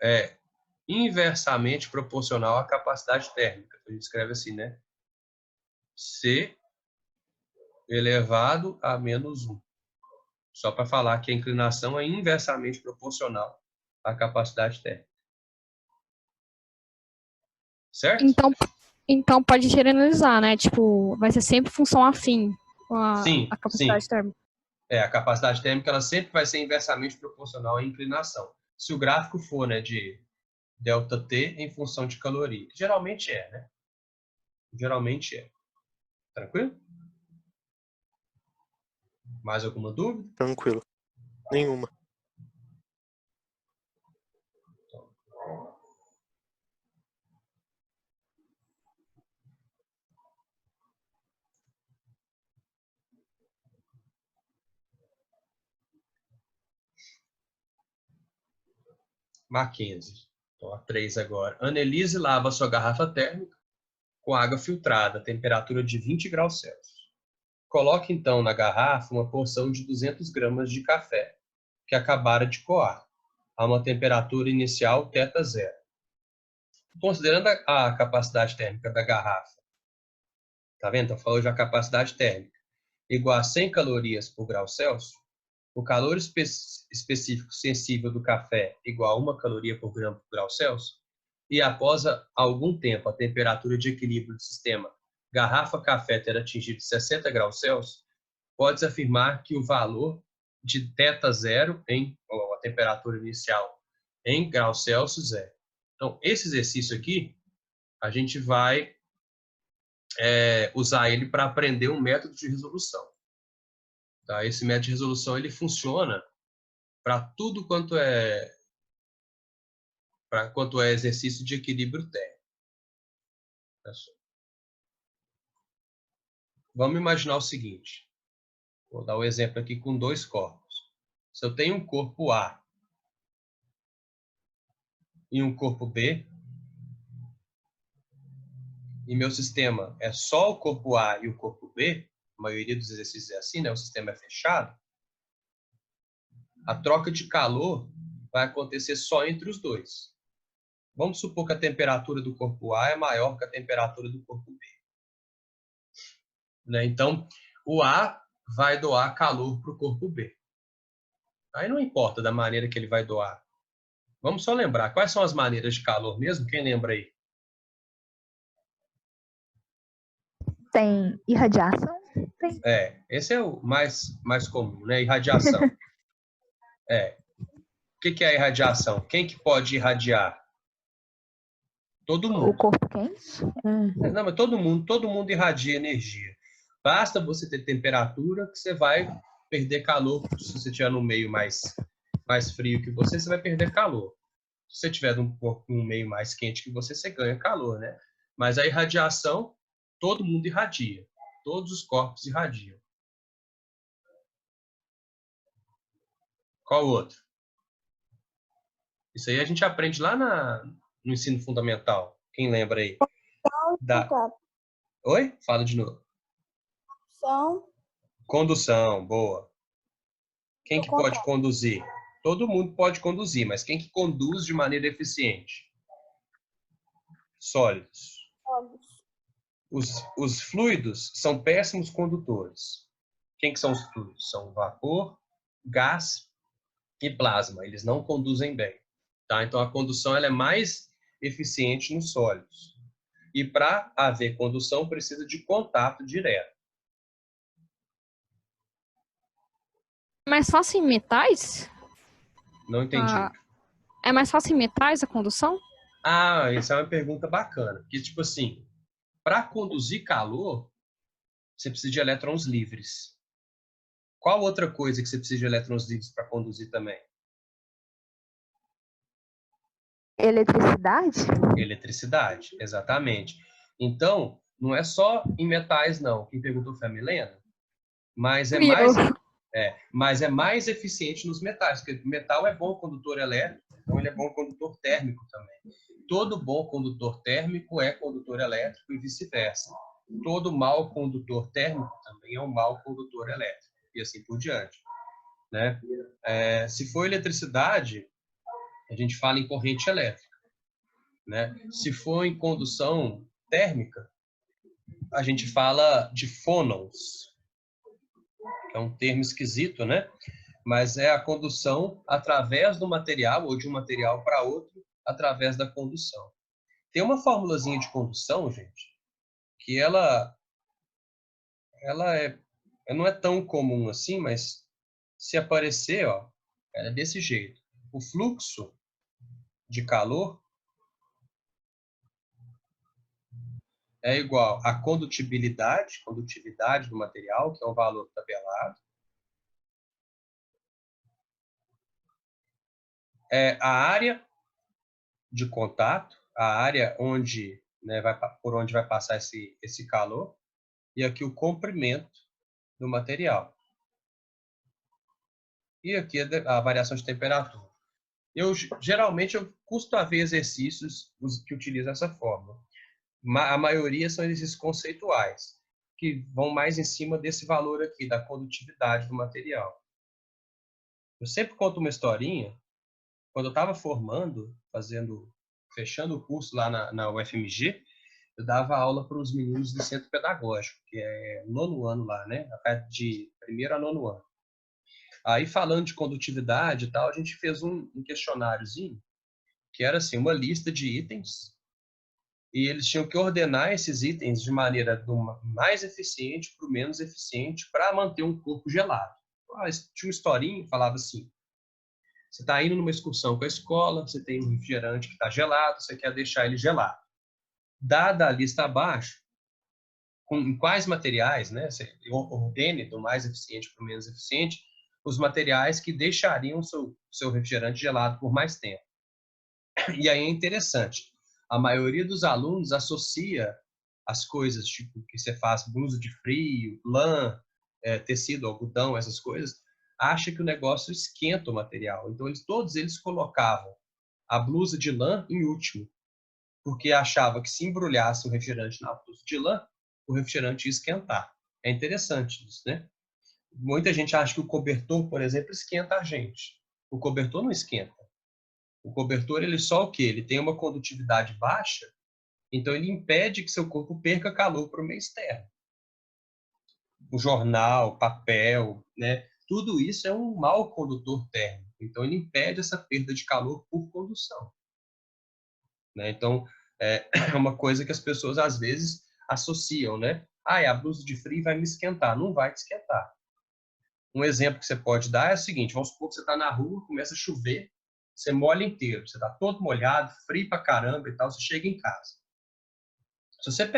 é inversamente proporcional à capacidade térmica. A gente escreve assim, né? C elevado a menos 1. Só para falar que a inclinação é inversamente proporcional à capacidade térmica. Certo? Então pode generalizar, né? Tipo, vai ser sempre função afim com Sim, a capacidade sim. térmica. A capacidade térmica ela sempre vai ser inversamente proporcional à inclinação. Se o gráfico for, né, de ΔT em função de caloria. Geralmente é, né? Geralmente é. Tranquilo? Mais alguma dúvida? Tranquilo. Nenhuma. Mackenzie. Então, a 3 agora. Annelise lava sua garrafa térmica com água filtrada, temperatura de 20 graus Celsius. Coloque, então, na garrafa uma porção de 200 gramas de café, que acabara de coar, a uma temperatura inicial θ0. Considerando a capacidade térmica da garrafa, tá vendo? Então, falou já a capacidade térmica, igual a 100 calorias por grau Celsius, o calor específico sensível do café igual a 1 caloria por grama por grau Celsius, e após algum tempo a temperatura de equilíbrio do sistema garrafa-café ter atingido 60 graus Celsius, pode-se afirmar que o valor de θ0, ou a temperatura inicial, em graus Celsius é. Então, esse exercício aqui, a gente vai usar ele para aprender um método de resolução. Tá? Esse método de resolução ele funciona para tudo quanto é exercício de equilíbrio térmico. Vamos imaginar o seguinte. Vou dar um exemplo aqui com dois corpos. Se eu tenho um corpo A e um corpo B, e meu sistema é só o corpo A e o corpo B, a maioria dos exercícios é assim, né? O sistema é fechado, a troca de calor vai acontecer só entre os dois. Vamos supor que a temperatura do corpo A é maior que a temperatura do corpo B. Né? Então, o A vai doar calor para o corpo B. Aí não importa da maneira que ele vai doar. Vamos só lembrar, quais são as maneiras de calor mesmo? Quem lembra aí? Tem irradiação? Tem. Esse é o mais comum, né? Irradiação. O que é a irradiação? Quem que pode irradiar? Todo mundo. O corpo quente? Não, mas todo mundo irradia energia. Basta você ter temperatura que você vai perder calor. Se você estiver no meio mais frio que você vai perder calor. Se você estiver num meio mais quente que você ganha calor, né? Mas a irradiação, todo mundo irradia. Todos os corpos irradiam. Qual outro? Isso aí a gente aprende lá no ensino fundamental. Quem lembra aí? Oi? Fala de novo. Condução, boa. Quem que pode conduzir? Todo mundo pode conduzir, mas quem que conduz de maneira eficiente? Sólidos. Os fluidos são péssimos condutores. Quem que são os fluidos? São vapor, gás e plasma. Eles não conduzem bem. Tá? Então, a condução ela é mais eficiente nos sólidos. E para haver condução, precisa de contato direto. É mais fácil em metais? Não entendi. É mais fácil em metais a condução? Essa é uma pergunta bacana. Porque, tipo assim, para conduzir calor, você precisa de elétrons livres. Qual outra coisa que você precisa de elétrons livres para conduzir também? Eletricidade? Eletricidade, exatamente. Então, não é só em metais, não. Quem perguntou foi a Milena, mas é Fui eu. mas é mais eficiente nos metais, porque metal é bom condutor elétrico, então ele é bom condutor térmico também. Todo bom condutor térmico é condutor elétrico e vice-versa. Todo mau condutor térmico também é um mau condutor elétrico, e assim por diante, né? Se for eletricidade, a gente fala em corrente elétrica, né? Se for em condução térmica, a gente fala de fônons, que é um termo esquisito, né? Mas é a condução através do material ou de um material para outro através da condução. Tem uma formulazinha de condução, gente, que ela não é tão comum assim, mas se aparecer, ó, ela é desse jeito. O fluxo de calor é igual à condutibilidade do material, que é um valor tabelado, é a área de contato, a área onde, né, por onde vai passar esse calor, e aqui o comprimento do material. E aqui a variação de temperatura. Geralmente, eu costumo ver exercícios que utilizam essa fórmula. A maioria são exercícios conceituais, que vão mais em cima desse valor aqui, da condutividade do material. Eu sempre conto uma historinha. Quando eu estava formando, fechando o curso lá na UFMG, eu dava aula para os meninos do centro pedagógico, que é 9º ano lá, né? De 1º a 9º ano. Aí, falando de condutividade e tal, a gente fez um questionáriozinho, que era assim, uma lista de itens, e eles tinham que ordenar esses itens de maneira do mais eficiente para o menos eficiente para manter um corpo gelado. Tinha uma historinha que falava assim: você está indo numa excursão com a escola, você tem um refrigerante que está gelado, você quer deixar ele gelado. Dada a lista abaixo, em quais materiais, né, você ordene do mais eficiente para o menos eficiente, os materiais que deixariam o seu refrigerante gelado por mais tempo. E aí é interessante, a maioria dos alunos associa as coisas, tipo, que você faz blusa de frio, lã, tecido, algodão, essas coisas, acha que o negócio esquenta o material. Então, todos eles colocavam a blusa de lã em último, porque achava que se embrulhasse o refrigerante na blusa de lã, o refrigerante ia esquentar. É interessante isso, né? Muita gente acha que o cobertor, por exemplo, esquenta a gente. O cobertor não esquenta. O cobertor, ele só o quê? Ele tem uma condutividade baixa, então ele impede que seu corpo perca calor para o meio externo. O jornal, papel, né? Tudo isso é um mau condutor térmico. Então ele impede essa perda de calor por condução, né? Então é uma coisa que as pessoas às vezes associam, né? A blusa de frio vai me esquentar. Não vai te esquentar. Um exemplo que você pode dar é o seguinte: vamos supor que você está na rua, começa a chover, você molha inteiro, você está todo molhado, frio pra caramba e tal, você chega em casa. Se você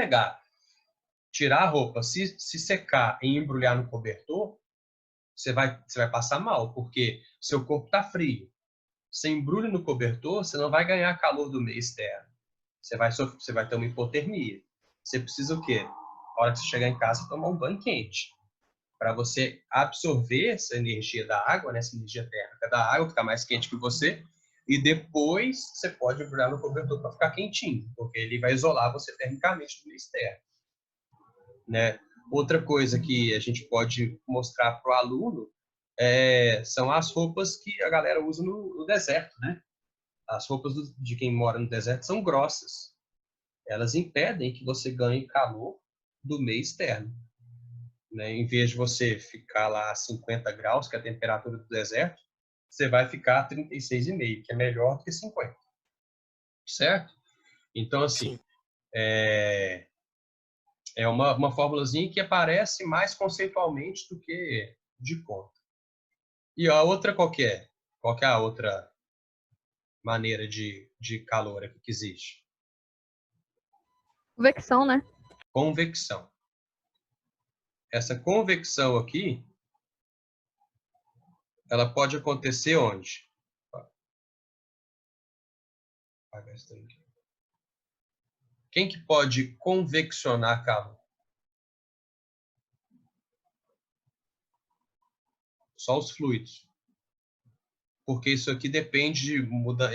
tirar a roupa, se secar e embrulhar no cobertor, você vai passar mal, porque seu corpo está frio. Você embrulha no cobertor, você não vai ganhar calor do meio externo. Você vai ter uma hipotermia. Você precisa o quê? Na hora que você chegar em casa, tomar um banho quente, para você absorver essa energia da água, né, essa energia térmica da água, ficar mais quente que você, e depois você pode embrulhar no cobertor para ficar quentinho, porque ele vai isolar você termicamente do meio externo, né? Outra coisa que a gente pode mostrar para o aluno são as roupas que a galera usa no deserto, né? As roupas de quem mora no deserto são grossas. Elas impedem que você ganhe calor do meio externo, né? Em vez de você ficar lá a 50 graus, que é a temperatura do deserto, você vai ficar a 36,5, que é melhor do que 50. Certo? Então, assim, é uma formulazinha que aparece mais conceitualmente do que de conta. E a outra qual que é? Qual que é a outra maneira de calor aqui que existe? Convecção, né? Convecção. Essa convecção aqui ela pode acontecer onde? Quem que pode conveccionar calor? Só os fluidos. Porque isso aqui depende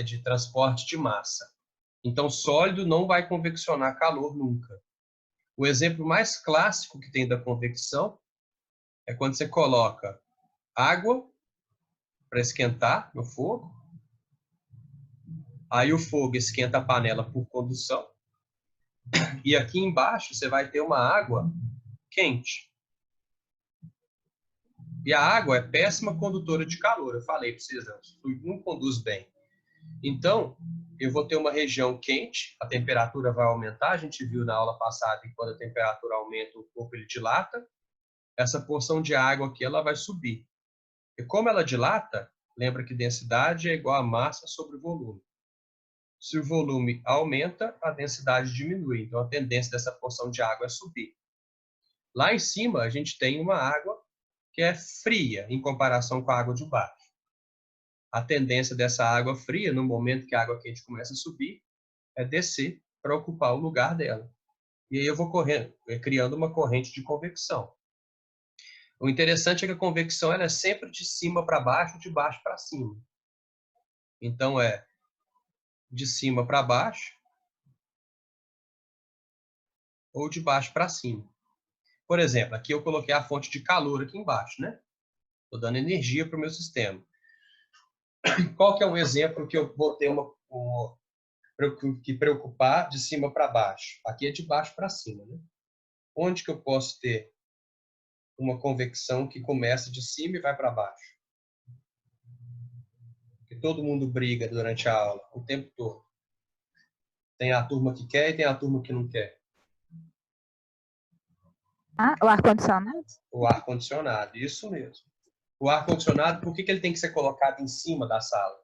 de transporte de massa. Então, sólido não vai conveccionar calor nunca. O exemplo mais clássico que tem da convecção é quando você coloca água para esquentar no fogo. Aí o fogo esquenta a panela por condução. E aqui embaixo você vai ter uma água quente. E a água é péssima condutora de calor. Eu falei para vocês, o fluido não conduz bem. Então, eu vou ter uma região quente, a temperatura vai aumentar. A gente viu na aula passada que quando a temperatura aumenta, o corpo ele dilata. Essa porção de água aqui ela vai subir. E como ela dilata, lembra que densidade é igual a massa sobre o volume. Se o volume aumenta, a densidade diminui. Então, a tendência dessa porção de água é subir. Lá em cima, a gente tem uma água que é fria em comparação com a água de baixo. A tendência dessa água fria, no momento que a água quente começa a subir, é descer para ocupar o lugar dela. E aí eu vou criando uma corrente de convecção. O interessante é que a convecção ela é sempre de cima para baixo, de baixo para cima. Então, é de cima para baixo ou de baixo para cima. Por exemplo, aqui eu coloquei a fonte de calor aqui embaixo, né? Estou dando energia para o meu sistema. Qual que é um exemplo que eu vou ter que preocupar de cima para baixo? Aqui é de baixo para cima, né? Onde que eu posso ter uma convecção que começa de cima e vai para baixo? Que todo mundo briga durante a aula, o tempo todo. Tem a turma que quer e tem a turma que não quer. Ah, o ar-condicionado? O ar-condicionado, isso mesmo. O ar-condicionado, por que ele tem que ser colocado em cima da sala?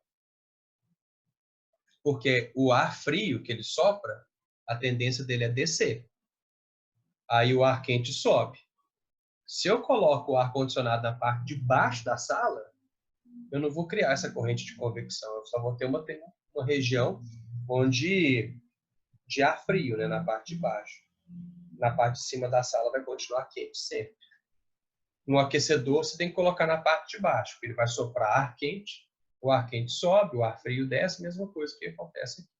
Porque o ar frio que ele sopra, a tendência dele é descer. Aí o ar quente sobe. Se eu coloco o ar-condicionado na parte de baixo da sala, eu não vou criar essa corrente de convecção. Eu só vou ter uma região de ar frio, né, na parte de baixo. Na parte de cima da sala vai continuar quente sempre. No aquecedor, você tem que colocar na parte de baixo, porque ele vai soprar ar quente, o ar quente sobe, o ar frio desce, mesma coisa que acontece aqui.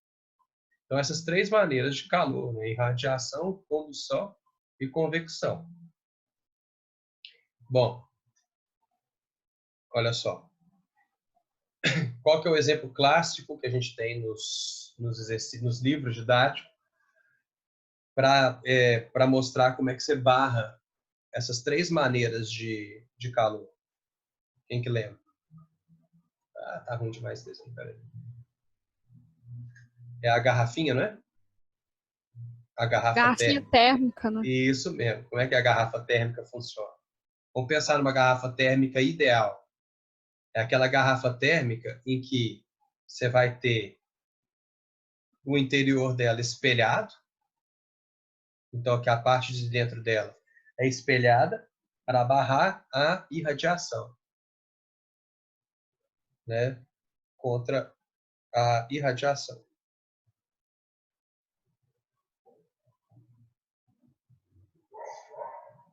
Então, essas três maneiras de calor, né? Irradiação, condução e convecção. Bom, olha só. Qual que é o exemplo clássico que a gente tem nos livros didáticos para mostrar como é que você barra essas três maneiras de calor? Quem que lembra? Ah, tá ruim demais esse desenho, peraí. É a garrafinha, não é? A Garrafinha térmica, né? Isso mesmo. Como é que a garrafa térmica funciona? Vamos pensar numa garrafa térmica ideal. É aquela garrafa térmica em que você vai ter o interior dela espelhado. Então, que a parte de dentro dela é espelhada para barrar a irradiação, né? Contra a irradiação.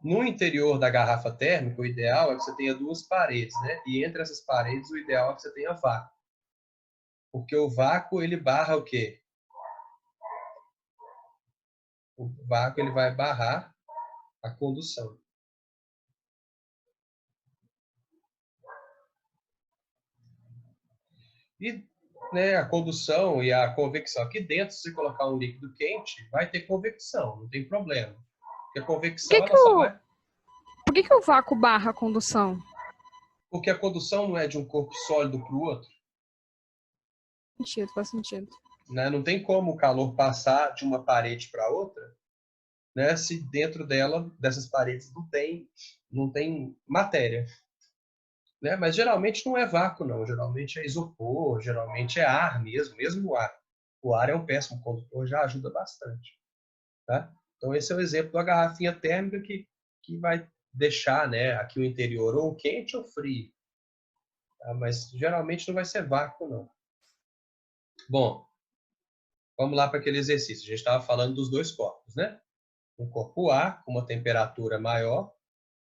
No interior da garrafa térmica, o ideal é que você tenha duas paredes, né? E entre essas paredes, o ideal é que você tenha vácuo. Porque o vácuo, ele barra o quê? O vácuo, ele vai barrar a condução. E, né, a condução e a convecção. Aqui dentro, se você colocar um líquido quente, vai ter convecção, não tem problema. Porque a convecção, ela só vai... Por que o vácuo barra a condução? Porque a condução não é de um corpo sólido para o outro. Faz sentido. Né? Não tem como o calor passar de uma parede para outra, né, se dentro dessas paredes não tem matéria. Né? Mas geralmente não é vácuo, não. Geralmente é isopor, geralmente é ar mesmo o ar. O ar é um péssimo condutor, já ajuda bastante. Tá? Então esse é o exemplo da garrafinha térmica que vai deixar, né, aqui o interior ou quente ou frio. Tá? Mas geralmente não vai ser vácuo, não. Bom, vamos lá para aquele exercício. A gente estava falando dos dois corpos, né? Um corpo A com uma temperatura maior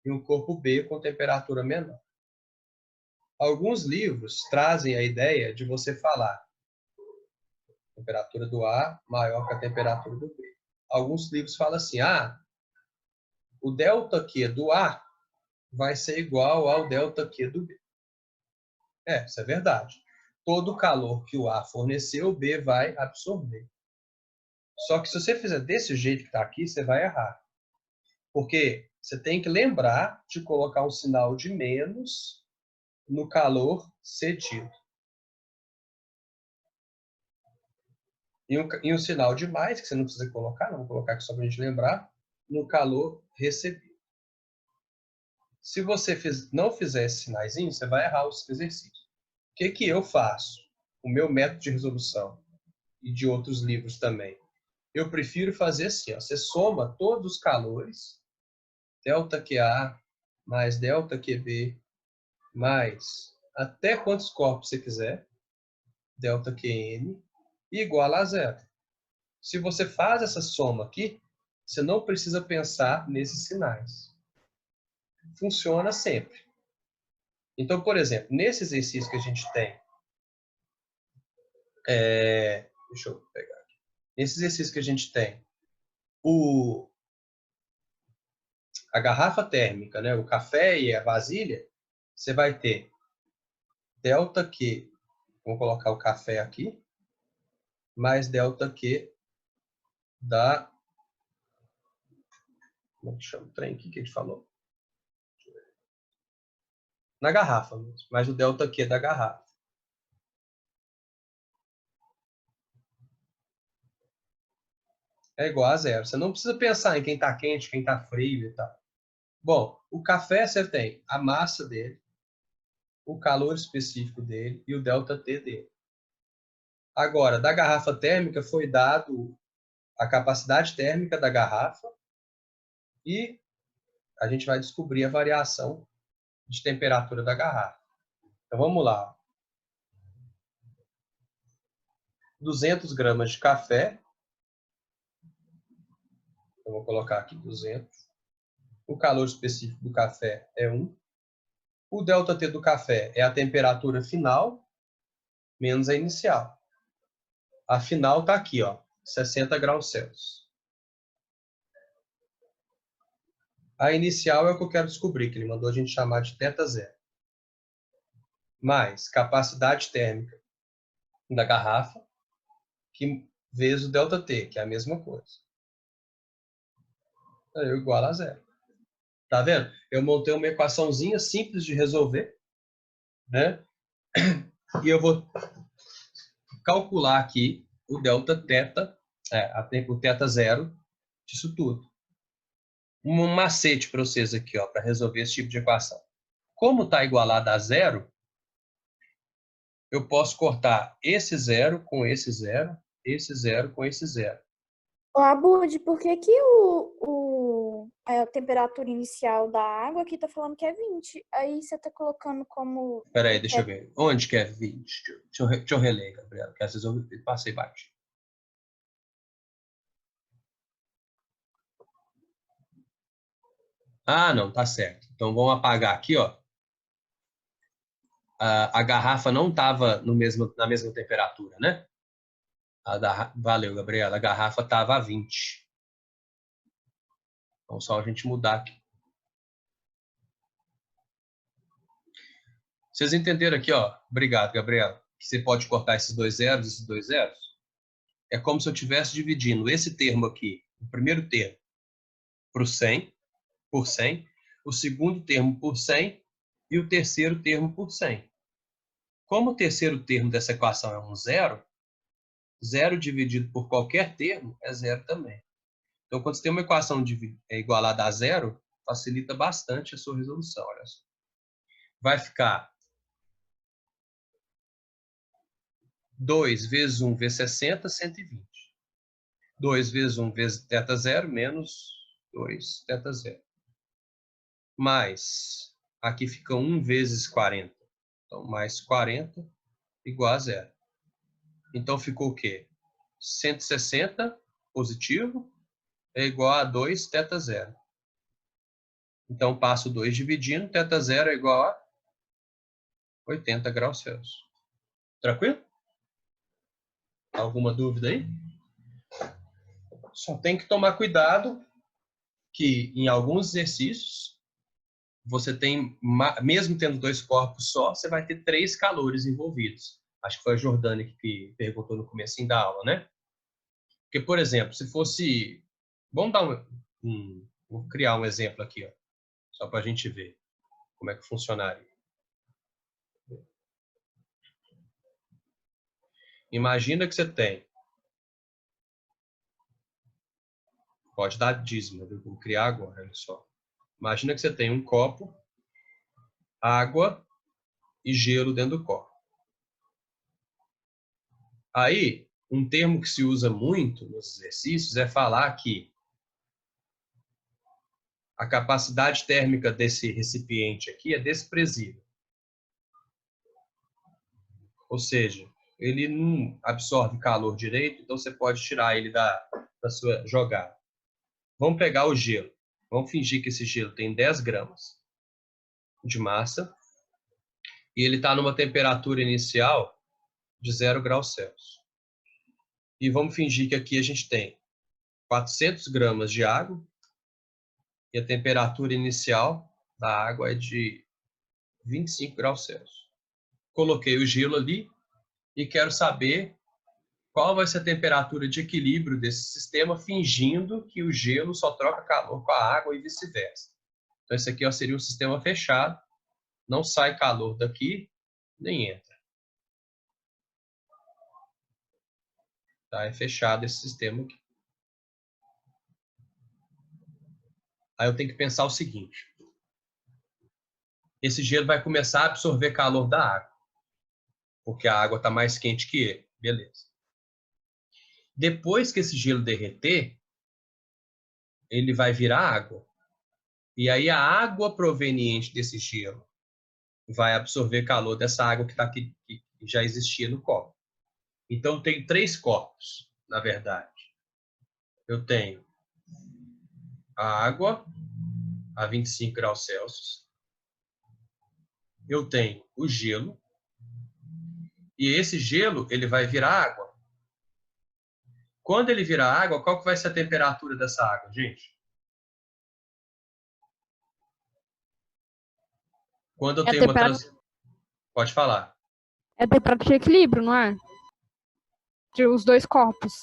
e um corpo B com temperatura menor. Alguns livros trazem a ideia de você falar a temperatura do A maior que a temperatura do B. Alguns livros falam assim, o ΔQ do A vai ser igual ao ΔQ do B. Isso é verdade. Todo o calor que o A forneceu, o B vai absorver. Só que se você fizer desse jeito que está aqui, você vai errar. Porque você tem que lembrar de colocar um sinal de menos no calor cedido. E um sinal de mais, que você não precisa colocar, não vou colocar aqui só para a gente lembrar, no calor recebido. Se você não fizer esse sinaizinho, você vai errar os exercícios. O que eu faço? O meu método de resolução e de outros livros também. Eu prefiro fazer assim, você soma todos os calores, ΔQA mais ΔQB, mais até quantos corpos você quiser, ΔQN, igual a zero. Se você faz essa soma aqui, você não precisa pensar nesses sinais. Funciona sempre. Então, por exemplo, nesse exercício que a gente tem, deixa eu pegar aqui. Nesse exercício que a gente tem, a garrafa térmica, né, o café e a vasilha, você vai ter ΔQ, vamos colocar o café aqui, mais ΔQ da... Como é que chama o trem aqui que a gente falou? Na garrafa mesmo, mais o ΔQ da garrafa. É igual a zero. Você não precisa pensar em quem está quente, quem está frio e tal. Bom, o café você tem a massa dele, o calor específico dele e o ΔT dele. Agora, da garrafa térmica foi dado a capacidade térmica da garrafa e a gente vai descobrir a variação de temperatura da garrafa. Então, vamos lá. 200 gramas de café. Eu vou colocar aqui 200. O calor específico do café é 1. O ΔT do café é a temperatura final menos a inicial. A final está aqui, 60 graus Celsius. A inicial é o que eu quero descobrir, que ele mandou a gente chamar de θ0. Mais capacidade térmica da garrafa, que vezes o ΔT, que é a mesma coisa. É igual a zero. Tá vendo? Eu montei uma equaçãozinha simples de resolver, né? E eu vou calcular aqui o Δθ, o θ0 disso tudo. Um macete para vocês aqui, para resolver esse tipo de equação. Como está igualado a zero, eu posso cortar esse zero com esse zero, esse zero com esse zero. Ô, Abud, por que a temperatura inicial da água aqui tá falando que é 20? Aí você tá colocando como... Peraí, deixa eu ver. Onde que é 20? Deixa eu reler, Gabriela, que às vezes eu passei baixo. Não, tá certo. Então vamos apagar aqui, A garrafa não estava na mesma temperatura, né? Valeu, Gabriela. A garrafa estava a 20. Então, só a gente mudar aqui. Vocês entenderam aqui, Obrigado, Gabriela. Que você pode cortar esses dois zeros. É como se eu estivesse dividindo esse termo aqui, o primeiro termo, por 100, o segundo termo por 100 e o terceiro termo por 100. Como o terceiro termo dessa equação é um zero, zero dividido por qualquer termo é zero também. Então, quando você tem uma equação igualada a zero, facilita bastante a sua resolução. Olha só. Vai ficar 2 vezes 1 vezes 60, 120. 2 vezes 1 vezes θ0 menos 2 θ0. Mais, aqui fica 1 vezes 40. Então, mais 40 igual a 0. Então, ficou o quê? 160 positivo é igual a 2 θ0. Então, passo 2 dividindo, θ0 é igual a 80 graus Celsius. Tranquilo? Alguma dúvida aí? Só tem que tomar cuidado que em alguns exercícios você tem, mesmo tendo 2 corpos só, você vai ter 3 calores envolvidos. Acho que foi a Jordânia que perguntou no comecinho da aula, né? Porque, por exemplo, se fosse... Vamos dar vou criar um exemplo aqui, ó, só para a gente ver como é que funcionaria. Imagina que você tem... Pode dar dízimo, eu vou criar agora, olha só. Imagina que você tem um copo, água e gelo dentro do copo. Aí, um termo que se usa muito nos exercícios é falar que a capacidade térmica desse recipiente aqui é desprezível. Ou seja, ele não absorve calor direito, então você pode tirar ele da sua jogada. Vamos pegar o gelo. Vamos fingir que esse gelo tem 10 gramas de massa e ele está numa temperatura inicial de 0 graus Celsius. E vamos fingir que aqui a gente tem 400 gramas de água e a temperatura inicial da água é de 25 graus Celsius. Coloquei o gelo ali e quero saber qual vai ser a temperatura de equilíbrio desse sistema, fingindo que o gelo só troca calor com a água e vice-versa. Então, esse aqui seria um sistema fechado, não sai calor daqui, nem entra. Tá? É fechado esse sistema aqui. Aí eu tenho que pensar o seguinte. Esse gelo vai começar a absorver calor da água, porque a água está mais quente que ele. Beleza. Depois que esse gelo derreter, ele vai virar água. E aí a água proveniente desse gelo vai absorver calor dessa água que está aqui, que já existia no copo. Então tem 3 copos, na verdade. Eu tenho a água a 25 graus Celsius. Eu tenho o gelo. E esse gelo, ele vai virar água. Quando ele virar água, qual que vai ser a temperatura dessa água, gente? Quando eu tenho uma Pode falar. É temperatura de equilíbrio, não é? Entre os 2 corpos.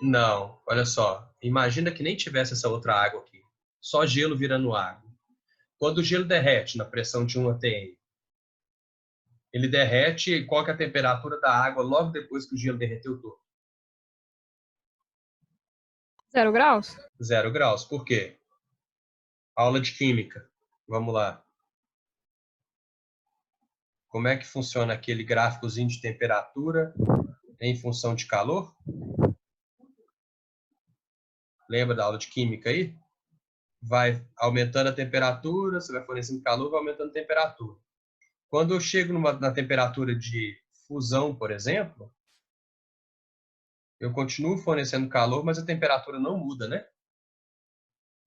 Não, olha só. Imagina que nem tivesse essa outra água aqui. Só gelo virando água. Quando o gelo derrete na pressão de 1 atm, ele derrete, qual que é a temperatura da água logo depois que o gelo derreteu todo? 0 graus? 0 graus. Por quê? Aula de química. Vamos lá. Como é que funciona aquele gráficozinho de temperatura em função de calor? Lembra da aula de química aí? Vai aumentando a temperatura, você vai fornecendo calor, vai aumentando a temperatura. Quando eu chego na temperatura de fusão, por exemplo, eu continuo fornecendo calor, mas a temperatura não muda, né?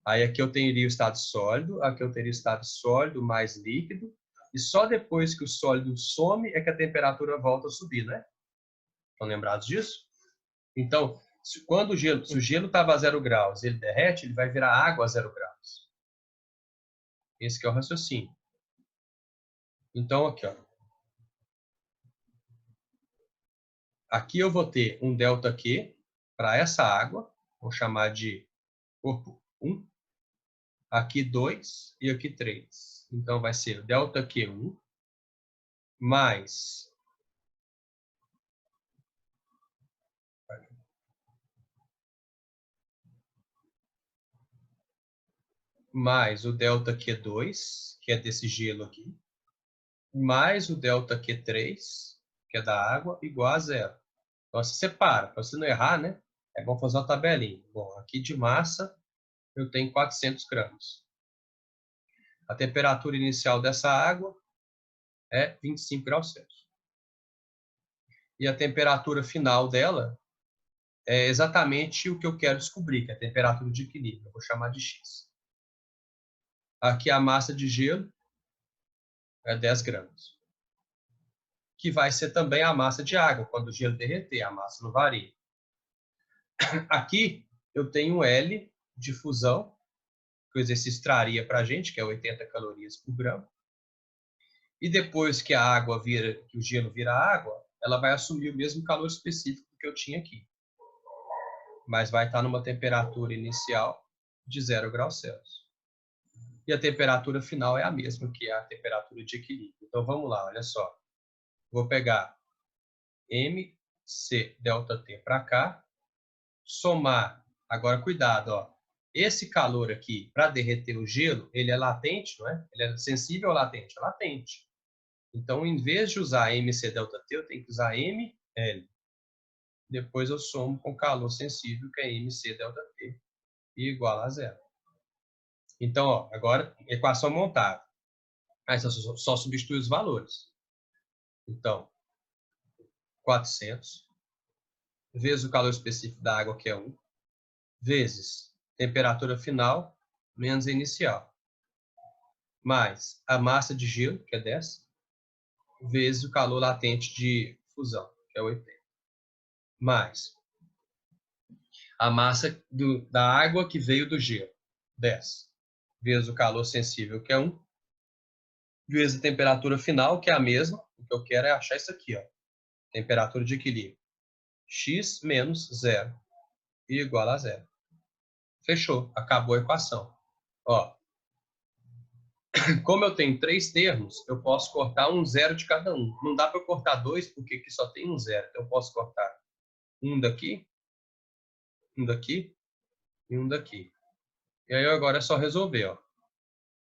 Aí aqui eu teria o estado sólido, aqui eu teria o estado sólido mais líquido, e só depois que o sólido some é que a temperatura volta a subir, né? Estão lembrados disso? Então, se o gelo estava a 0 graus, ele derrete, ele vai virar água a 0 graus. Esse que é o raciocínio. Então, aqui, ó. Aqui eu vou ter um ΔQ para essa água, vou chamar de corpo 1. Aqui 2 e aqui 3. Então, vai ser ΔQ1 mais o ΔQ2, que é desse gelo aqui, mais o ΔQ3, que é da água, igual a 0. Então, você separa, para você não errar, né? É bom fazer uma tabelinha. Bom, aqui de massa, eu tenho 400 gramas. A temperatura inicial dessa água é 25 graus Celsius. E a temperatura final dela é exatamente o que eu quero descobrir, que é a temperatura de equilíbrio. Eu vou chamar de X. Aqui a massa de gelo é 10 gramas. Que vai ser também a massa de água, quando o gelo derreter, a massa não varia. Aqui eu tenho um L de fusão, que o exercício traria para a gente, que é 80 calorias por grama. E depois que a água vira, que o gelo vira água, ela vai assumir o mesmo calor específico que eu tinha aqui. Mas vai estar numa temperatura inicial de 0 graus Celsius. E a temperatura final é a mesma, que é a temperatura de equilíbrio. Então vamos lá, olha só. Vou pegar MC ΔT para cá, somar. Agora cuidado, ó. Esse calor aqui, para derreter o gelo, ele é latente, não é? Ele é sensível ou latente? É latente. Então, em vez de usar MC ΔT, eu tenho que usar ML. Depois eu somo com calor sensível, que é MC ΔT, igual a 0. Então, ó, agora, equação montada. Aí só substitui os valores. Então, 400, vezes o calor específico da água, que é 1, vezes temperatura final, menos a inicial, mais a massa de gelo, que é 10, vezes o calor latente de fusão, que é 80, mais a massa da água que veio do gelo, 10, vezes o calor sensível, que é 1, vezes a temperatura final, que é a mesma. O que eu quero é achar isso aqui, ó, temperatura de equilíbrio, x menos 0 igual a 0. Fechou, acabou a equação. Ó, como eu tenho 3 termos, eu posso cortar um zero de cada um. Não dá para eu cortar 2, porque aqui só tem um zero. Então eu posso cortar um daqui e um daqui. E aí agora é só resolver, ó.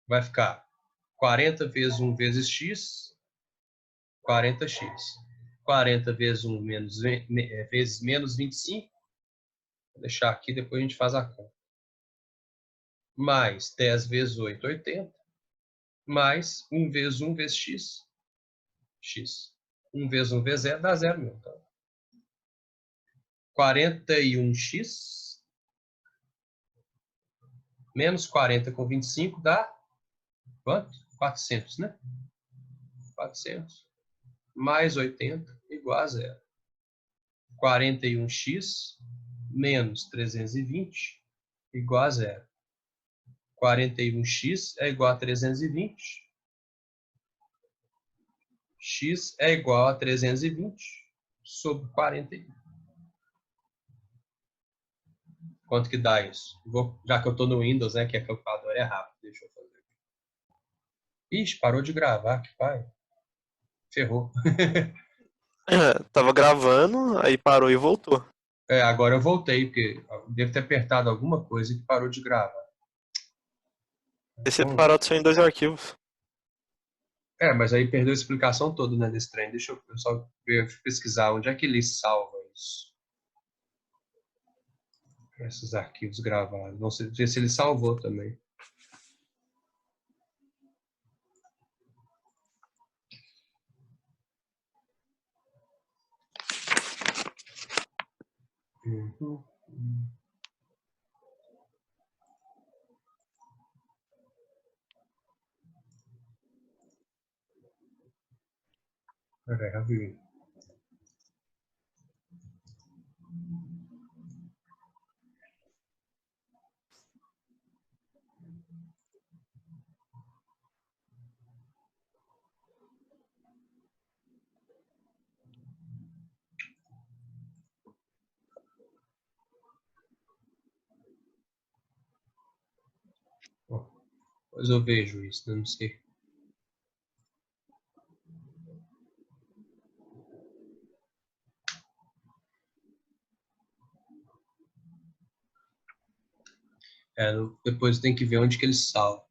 Vai ficar 40 vezes 1 vezes x, 40x. 40 vezes 1 vezes menos 25. Vou deixar aqui, depois a gente faz a conta. Mais 10 vezes 8, 80. Mais 1 vezes 1 vezes x. X. 1 vezes 1 vezes 0 dá 0 mesmo. Então, 41x menos 40 com 25 dá quanto? 400, né? 400 mais 80 igual a 0. 41x menos 320 igual a 0. 41x é igual a 320. X é igual a 320 sobre 41. Quanto que dá isso? Já que eu estou no Windows, né, que a calculadora é rápida. Deixa eu fazer. Ixi, parou de gravar, que pai. Ferrou. Tava gravando, aí parou e voltou. Agora eu voltei, porque devo ter apertado alguma coisa que parou de gravar. Esse separado só em 2 arquivos. Mas aí perdeu a explicação toda, né, desse trem. Deixa eu só pesquisar onde é que ele salva isso. Esses arquivos gravados. Não sei ver se ele salvou também. Uhum. Peraí, rapidinho. Depois eu vejo isso, não sei. Depois tem que ver onde que ele salva.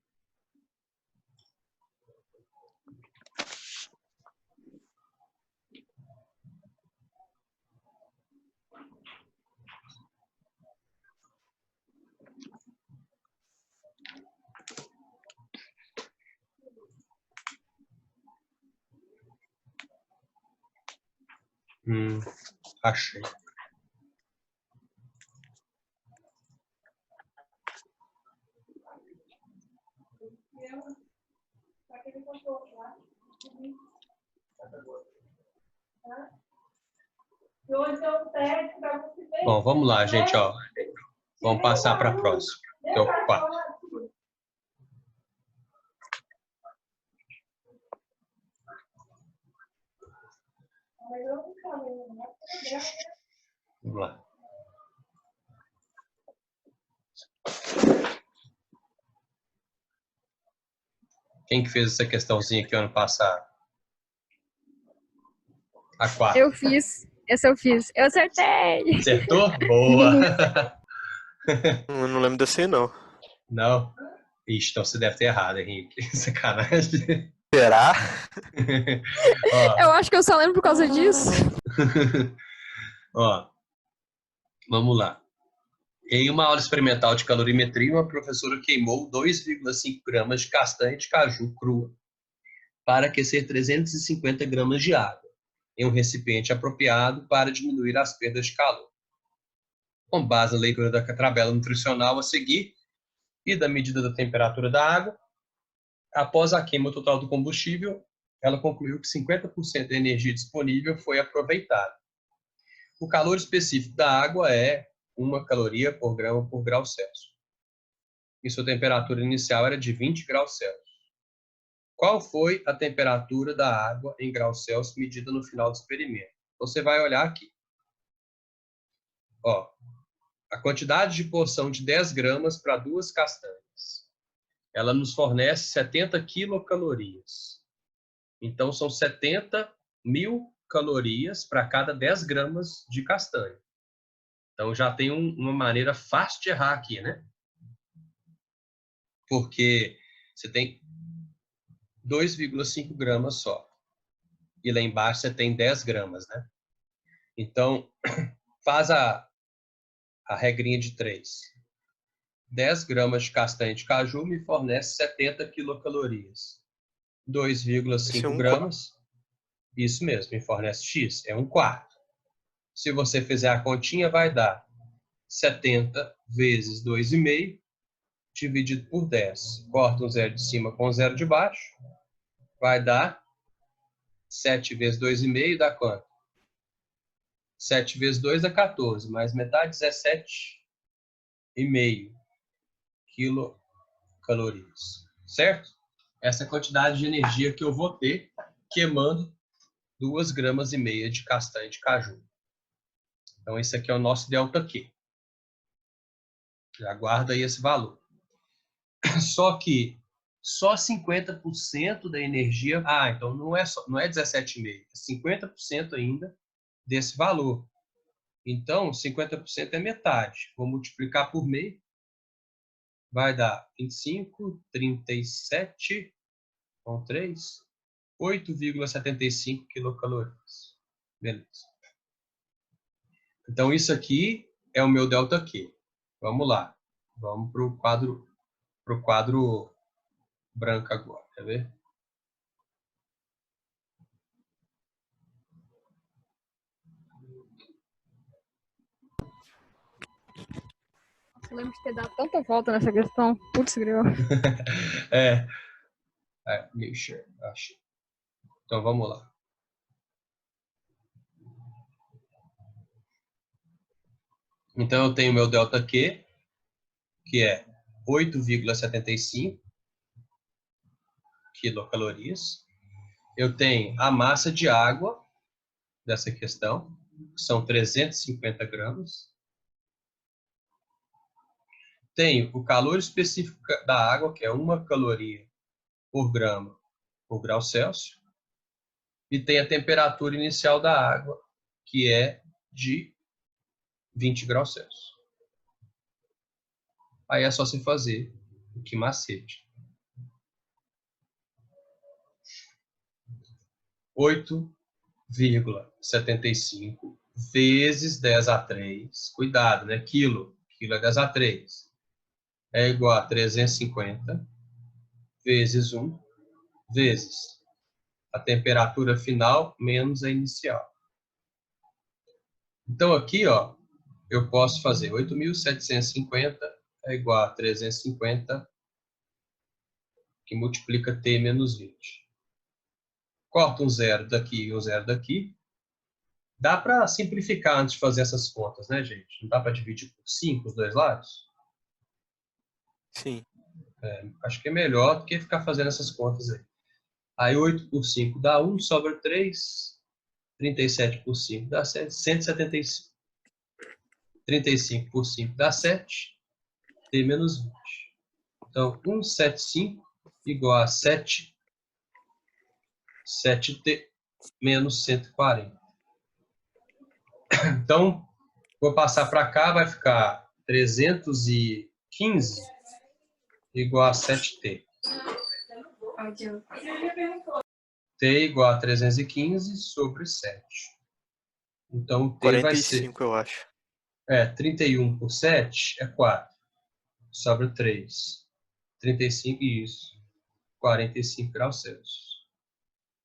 Achei. Bom, vamos lá, gente, ó. Vamos passar para a próxima, que é o 4. Vamos lá. Quem que fez essa questãozinha aqui ano passado? A 4. Eu fiz. Essa eu fiz. Eu acertei. Acertou? Boa! Eu não lembro desse aí, não. Não? Ixi, então você deve ter errado, Henrique. Sacanagem. Será? Ó, Eu acho que eu só lembro por causa disso. ó, vamos lá. Em uma aula experimental de calorimetria, uma professora queimou 2,5 gramas de castanha de caju crua para aquecer 350 gramas de água em um recipiente apropriado para diminuir as perdas de calor. Com base na leitura da tabela nutricional a seguir e da medida da temperatura da água, após a queima total do combustível, ela concluiu que 50% da energia disponível foi aproveitada. O calor específico da água é 1 caloria por grama por grau Celsius. E sua temperatura inicial era de 20 graus Celsius. Qual foi a temperatura da água em graus Celsius medida no final do experimento? Você vai olhar aqui. Ó, a quantidade de porção de 10 gramas para 2 castanhas. Ela nos fornece 70 quilocalorias. Então, são 70.000 calorias para cada 10 gramas de castanha. Então, já tem uma maneira fácil de errar aqui, né? Porque você tem 2,5 gramas só. E lá embaixo você tem 10 gramas, né? Então, faz a regrinha de 3. 10 gramas de castanha de caju me fornece 70 quilocalorias. 2,5 gramas, isso mesmo, me fornece X, é 1/4. Se você fizer a continha, vai dar 70 vezes 2,5 dividido por 10. Corta um zero de cima com um zero de baixo. Vai dar 7 vezes 2,5 dá quanto? 7 vezes 2 dá 14, mais metade 17,5 quilocalorias. Certo? Essa é a quantidade de energia que eu vou ter queimando 2,5 gramas de castanha de caju. Então, esse aqui é o nosso ΔQ. Já guarda aí esse valor. Só que só 50% da energia... Ah, então não é 17,5. É 50% ainda desse valor. Então, 50% é metade. Vou multiplicar por meio. Vai dar 25, 37, com 3, 8,75 quilocalorias. Beleza. Então, isso aqui é o meu ΔQ. Vamos lá. Vamos para o quadro branco agora. Quer ver? Eu lembro de ter dado tanta volta nessa questão. Putz, greu. Meio share. Achei. Então, vamos lá. Então, eu tenho meu ΔQ, que é 8,75 quilocalorias. Eu tenho a massa de água dessa questão, que são 350 gramas. Tenho o calor específico da água, que é 1 caloria por grama por grau Celsius. E tem a temperatura inicial da água, que é de 20 graus Celsius. Aí é só você fazer o que macete. 8,75 vezes 10 a 3. Cuidado, né? Quilo. Quilo é 10 a 3. É igual a 350 vezes 1 vezes a temperatura final menos a inicial. Então, aqui, ó, eu posso fazer 8.750 é igual a 350, que multiplica t menos 20. Corta um zero daqui e um zero daqui. Dá para simplificar antes de fazer essas contas, né, gente? Não dá para dividir por 5 os dois lados? Sim. Acho que é melhor do que ficar fazendo essas contas aí. Aí 8 por 5 dá 1, sobra 3. 37 por 5 dá 7, 175. 35 por 5 dá 7, t menos 20. Então, 175 igual a 7t menos 140. Então, vou passar para cá, vai ficar 315 igual a 7t. T igual a 315 sobre 7. Então, T vai ser 45, eu acho. 31 por 7 é 4. Sobra 3. 35, isso. 45 graus Celsius.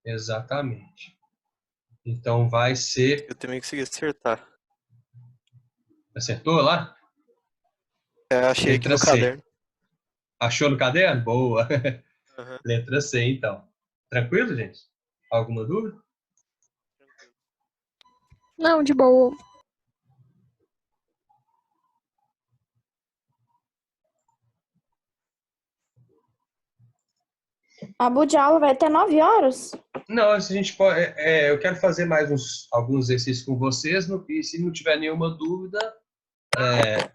Exatamente. Então, vai ser... Eu também consegui acertar. Acertou lá? Achei aqui Letra no C. caderno. Achou no caderno? Boa. Aham. Letra C, então. Tranquilo, gente? Alguma dúvida? Não, de boa. A de aula vai até 9 horas? Não, se a gente pode, eu quero fazer mais alguns exercícios com vocês, e se não tiver nenhuma dúvida,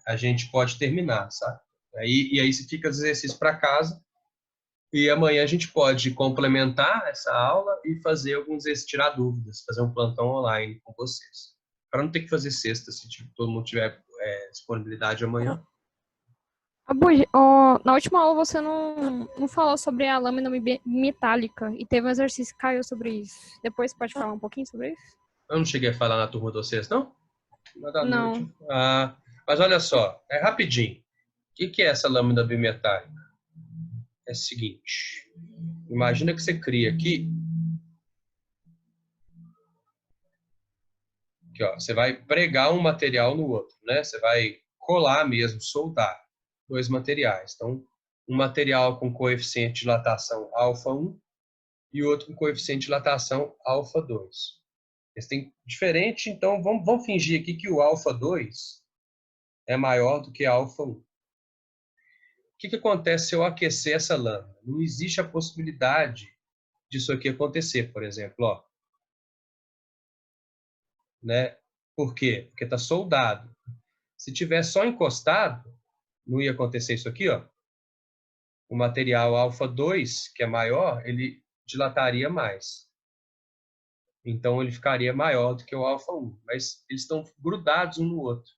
a gente pode terminar, sabe? E aí você fica os exercícios para casa, e amanhã a gente pode complementar essa aula e fazer alguns exercícios, tirar dúvidas, fazer um plantão online com vocês. Para não ter que fazer sexta, se todo mundo tiver disponibilidade amanhã. Na última aula você não falou sobre a lâmina metálica e teve um exercício que caiu sobre isso. Depois você pode falar um pouquinho sobre isso? Eu não cheguei a falar na turma de vocês, não? Não. Mas olha só, é rapidinho. O que é essa lâmina bimetálica? É o seguinte. Imagina que você cria aqui. Aqui, ó, você vai pregar um material no outro, né? Você vai colar mesmo, soldar dois materiais. Então, um material com coeficiente de dilatação alfa 1 e outro com coeficiente de dilatação alfa 2. Eles têm diferente, então vamos fingir aqui que o alfa 2 é maior do que alfa 1. O que acontece se eu aquecer essa lâmina? Não existe a possibilidade disso aqui acontecer, por exemplo, ó. Né? Por quê? Porque está soldado. Se tiver só encostado, não ia acontecer isso aqui, ó. O material alfa 2, que é maior, ele dilataria mais. Então ele ficaria maior do que o alfa 1, mas eles estão grudados um no outro.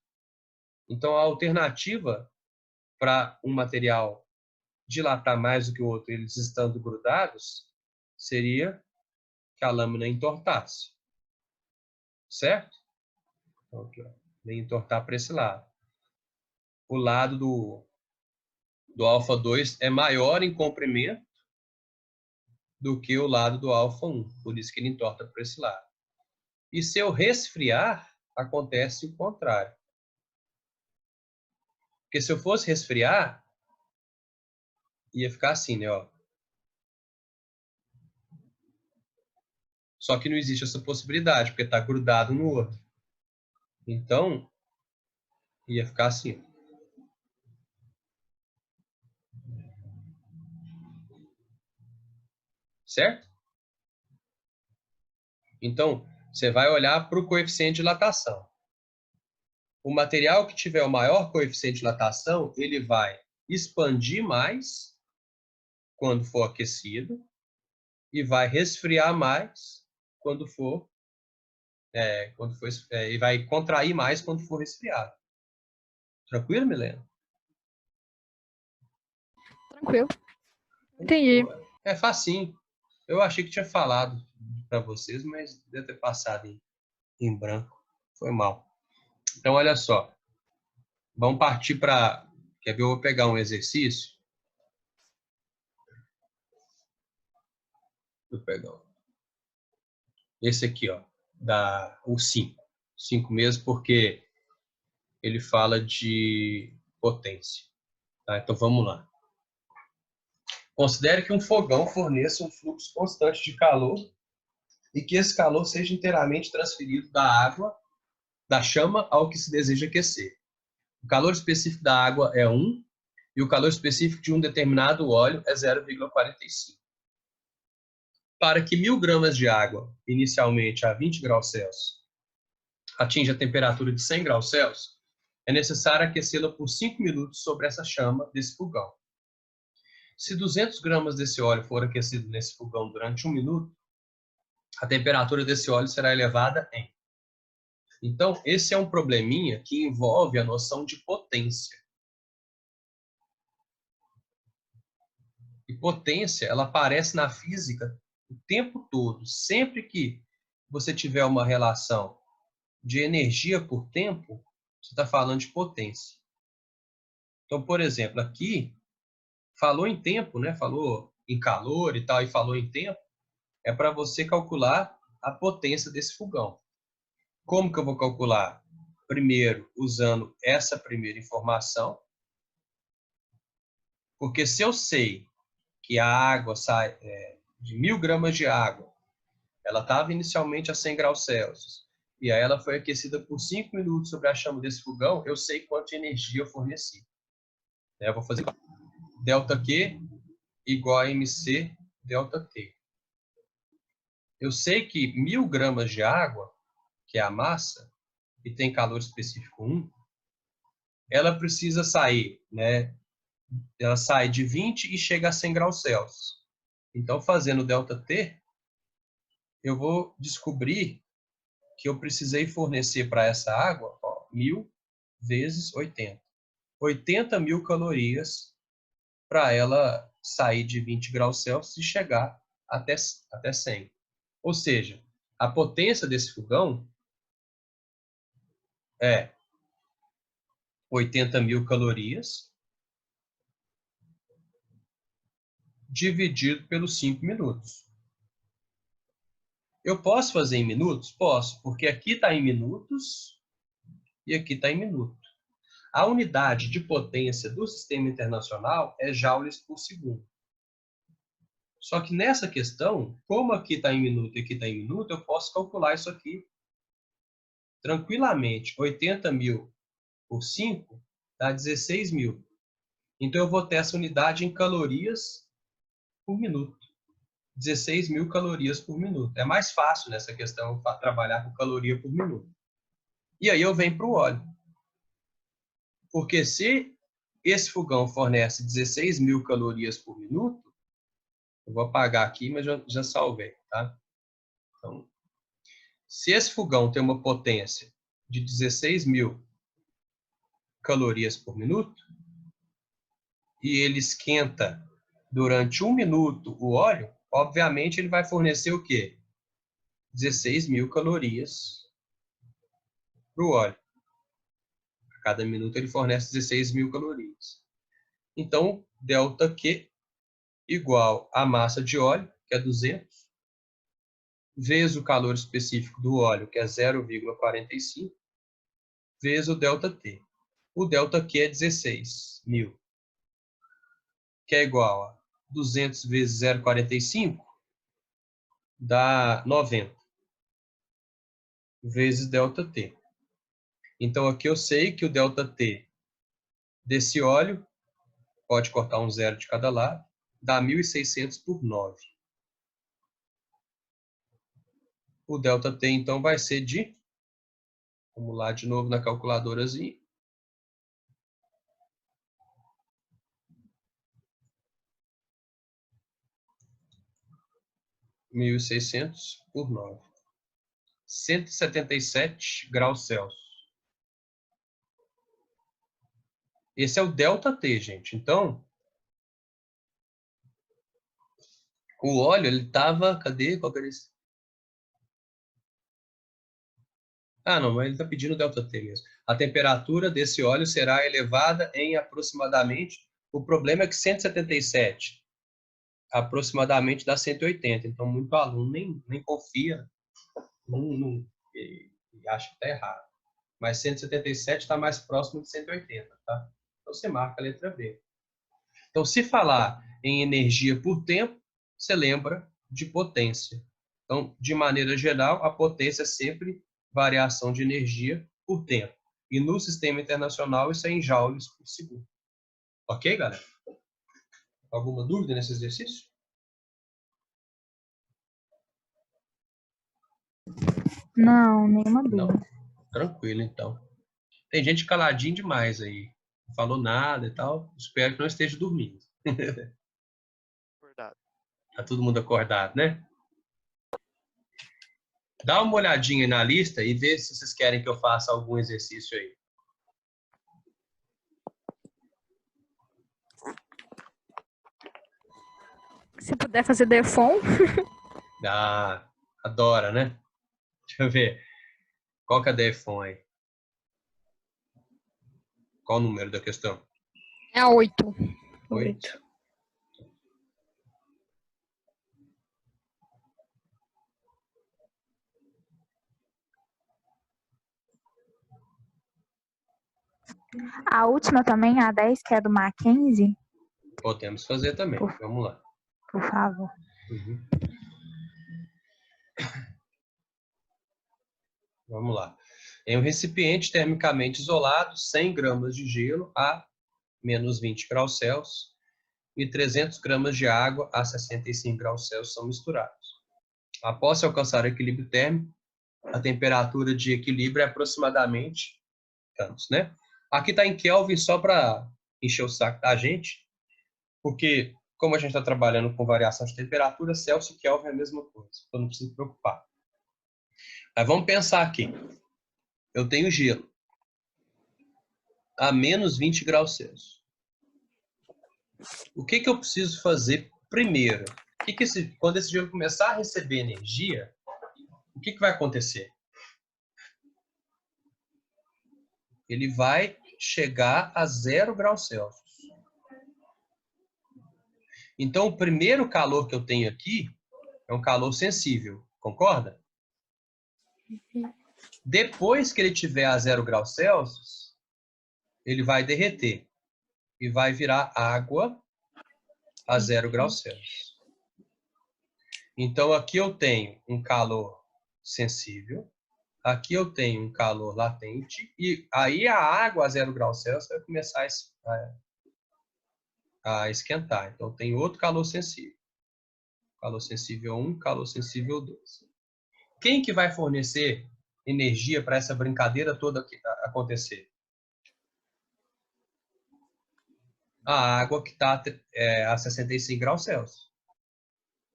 Então a alternativa para um material dilatar mais do que o outro, eles estando grudados, seria que a lâmina entortasse. Certo? Então, aqui, ó, vem entortar para esse lado. O lado do alfa 2 é maior em comprimento do que o lado do alfa 1. Por isso que ele entorta para esse lado. E se eu resfriar, acontece o contrário. Porque se eu fosse resfriar, ia ficar assim, né? Ó. Só que não existe essa possibilidade, porque está grudado no outro. Então, ia ficar assim. Certo? Então, você vai olhar para o coeficiente de dilatação. O material que tiver o maior coeficiente de dilatação, ele vai expandir mais quando for aquecido e vai resfriar mais quando for, e vai contrair mais quando for resfriado. Tranquilo, Milena? Tranquilo. Entendi. É facinho. Eu achei que tinha falado para vocês, mas deve ter passado em branco. Foi mal. Então, olha só. Vamos partir para... Quer ver? Eu vou pegar um exercício. Vou pegar esse aqui, ó. O 5. 5 meses, porque ele fala de potência. Tá? Então, vamos lá. Considere que um fogão forneça um fluxo constante de calor e que esse calor seja inteiramente transferido da água, da chama, ao que se deseja aquecer. O calor específico da água é 1 e o calor específico de um determinado óleo é 0,45. Para que 1.000 gramas de água, inicialmente a 20 graus Celsius, atinja a temperatura de 100 graus Celsius, é necessário aquecê-la por 5 minutos sobre essa chama desse fogão. Se 200 gramas desse óleo for aquecido nesse fogão durante 1 minuto, a temperatura desse óleo será elevada em. Então, esse é um probleminha que envolve a noção de potência. E potência, ela aparece na física o tempo todo. Sempre que você tiver uma relação de energia por tempo, você está falando de potência. Então, por exemplo, aqui, falou em tempo, né? Falou em calor e tal, e falou em tempo, é para você calcular a potência desse fogão. Como que eu vou calcular? Primeiro, usando essa primeira informação, porque se eu sei que a água sai de 1.000 gramas de água, ela estava inicialmente a 100 graus Celsius, e aí ela foi aquecida por 5 minutos sobre a chama desse fogão, eu sei quanto de energia eu forneci. Eu vou fazer ΔQ igual a MC ΔT. Eu sei que 1.000 gramas de água, que é a massa, e tem calor específico 1, ela precisa sair, né? Ela sai de 20 e chega a 100 graus Celsius. Então, fazendo ΔT, eu vou descobrir que eu precisei fornecer para essa água 1.000 vezes 80. 80.000 calorias para ela sair de 20 graus Celsius e chegar até 100. Ou seja, a potência desse fogão é 80.000 calorias dividido pelos 5 minutos. Eu posso fazer em minutos? Posso, porque aqui está em minutos e aqui está em minuto. A unidade de potência do sistema internacional é joules por segundo. Só que nessa questão, como aqui está em minuto e aqui está em minuto, eu posso calcular isso aqui tranquilamente. 80.000 por 5 dá 16.000. Então, eu vou ter essa unidade em calorias por minuto. 16.000 calorias por minuto. É mais fácil nessa questão trabalhar com caloria por minuto. E aí eu venho para o óleo. Porque se esse fogão fornece 16.000 calorias por minuto, eu vou apagar aqui, mas já salvei, tá? Então, se esse fogão tem uma potência de 16.000 calorias por minuto, e ele esquenta durante 1 minuto o óleo, obviamente ele vai fornecer o quê? 16.000 calorias para o óleo. A cada minuto ele fornece 16.000 calorias. Então, ΔQ igual a massa de óleo, que é 200, vezes o calor específico do óleo, que é 0,45, vezes o ΔT. O ΔQ é 16.000, que é igual a 200 vezes 0,45, dá 90, vezes ΔT. Então, aqui eu sei que o ΔT desse óleo, pode cortar um zero de cada lado, dá 1.600 por 9. O ΔT, então, vai ser de, vamos lá de novo na calculadorazinha, 1.600 por 9. 177 graus Celsius. Esse é o ΔT, gente. Então, o óleo, ele estava... Cadê? Qual que era esse? Ah, não, mas ele está pedindo ΔT mesmo. A temperatura desse óleo será elevada em aproximadamente... O problema é que 177 aproximadamente dá 180. Então, muito aluno nem confia, E acho que está errado. Mas 177 está mais próximo de 180, tá? Então você marca a letra B. Então, se falar em energia por tempo, você lembra de potência. Então, de maneira geral, a potência é sempre variação de energia por tempo. E no sistema internacional, isso é em joules por segundo. Ok, galera? Alguma dúvida nesse exercício? Não, nenhuma Não? dúvida. Tranquilo, então. Tem gente caladinho demais aí. Não falou nada e tal. Espero que não esteja dormindo. Verdade. Tá todo mundo acordado, né? Dá uma olhadinha aí na lista e vê se vocês querem que eu faça algum exercício aí. Se puder fazer defon. Ah, adora, né? Deixa eu ver. Qual que é a defon aí? Qual o número da questão? É a 8. 8. A última também, a 10, que é do Mackenzie, Podemos fazer também. Vamos lá. por favor. Uhum. Vamos lá. Em um recipiente termicamente isolado, 100 gramas de gelo a menos 20 graus Celsius e 300 gramas de água a 65 graus Celsius são misturados. Após se alcançar o equilíbrio térmico, a temperatura de equilíbrio é aproximadamente tantos, né? Aqui está em Kelvin só para encher o saco da gente, porque como a gente está trabalhando com variação de temperatura, Celsius e Kelvin é a mesma coisa, então não precisa se preocupar. Mas vamos pensar aqui. Eu tenho gelo a menos 20 graus Celsius. O que eu preciso fazer primeiro? Quando esse gelo começar a receber energia, o que vai acontecer? Ele vai chegar a 0 graus Celsius. Então, o primeiro calor que eu tenho aqui é um calor sensível, concorda? Depois que ele tiver a 0 graus Celsius, ele vai derreter e vai virar água a 0 graus Celsius. Então, aqui eu tenho um calor sensível, aqui eu tenho um calor latente, e aí a água a 0 graus Celsius vai começar a esquentar. Então, tem outro calor sensível. Calor sensível 1, calor sensível 2. Quem que vai fornecer energia para essa brincadeira toda acontecer? A água que está a 65 graus Celsius.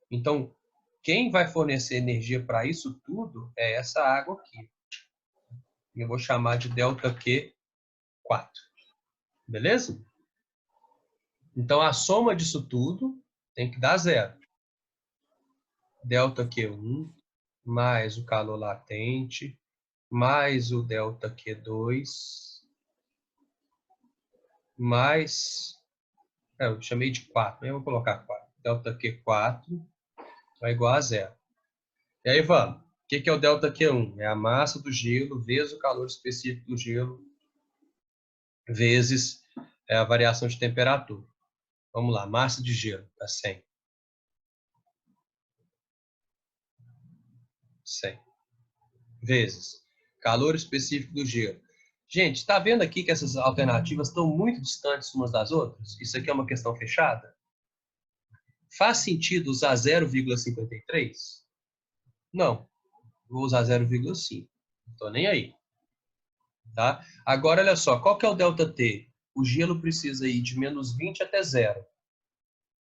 Então, quem vai fornecer energia para isso tudo é essa água aqui. Eu vou chamar de ΔQ4. Beleza? Então, a soma disso tudo tem que dar 0. ΔQ1 mais o calor latente mais o ΔQ2 mais... eu chamei de 4, eu vou colocar 4. ΔQ4 vai igual a 0. E aí vamos. O que é o ΔQ1? É a massa do gelo vezes o calor específico do gelo vezes a variação de temperatura. Vamos lá, massa de gelo está 100. 100. Vezes calor específico do gelo. Gente, está vendo aqui que essas alternativas estão muito distantes umas das outras? Isso aqui é uma questão fechada? Faz sentido usar 0,53? Não. Vou usar 0,5. Não estou nem aí. Tá? Agora, olha só. Qual que é o ΔT? O gelo precisa ir de menos 20 até 0.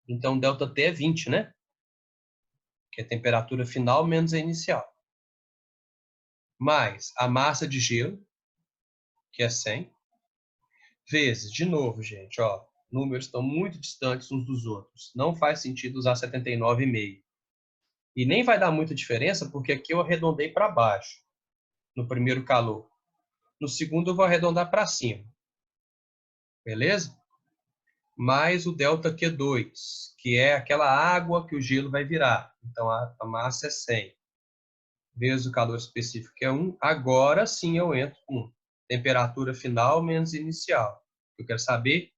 Então, ΔT é 20, né? Que é a temperatura final menos a inicial. Mais a massa de gelo, que é 100. Vezes, de novo, gente, ó. Números estão muito distantes uns dos outros. Não faz sentido usar 79,5. E nem vai dar muita diferença, porque aqui eu arredondei para baixo, no primeiro calor. No segundo eu vou arredondar para cima. Beleza? Mais o ΔQ2, que é aquela água que o gelo vai virar. Então, a massa é 100. vezes o calor específico, que é 1. Agora sim eu entro com temperatura final menos inicial. Eu quero saber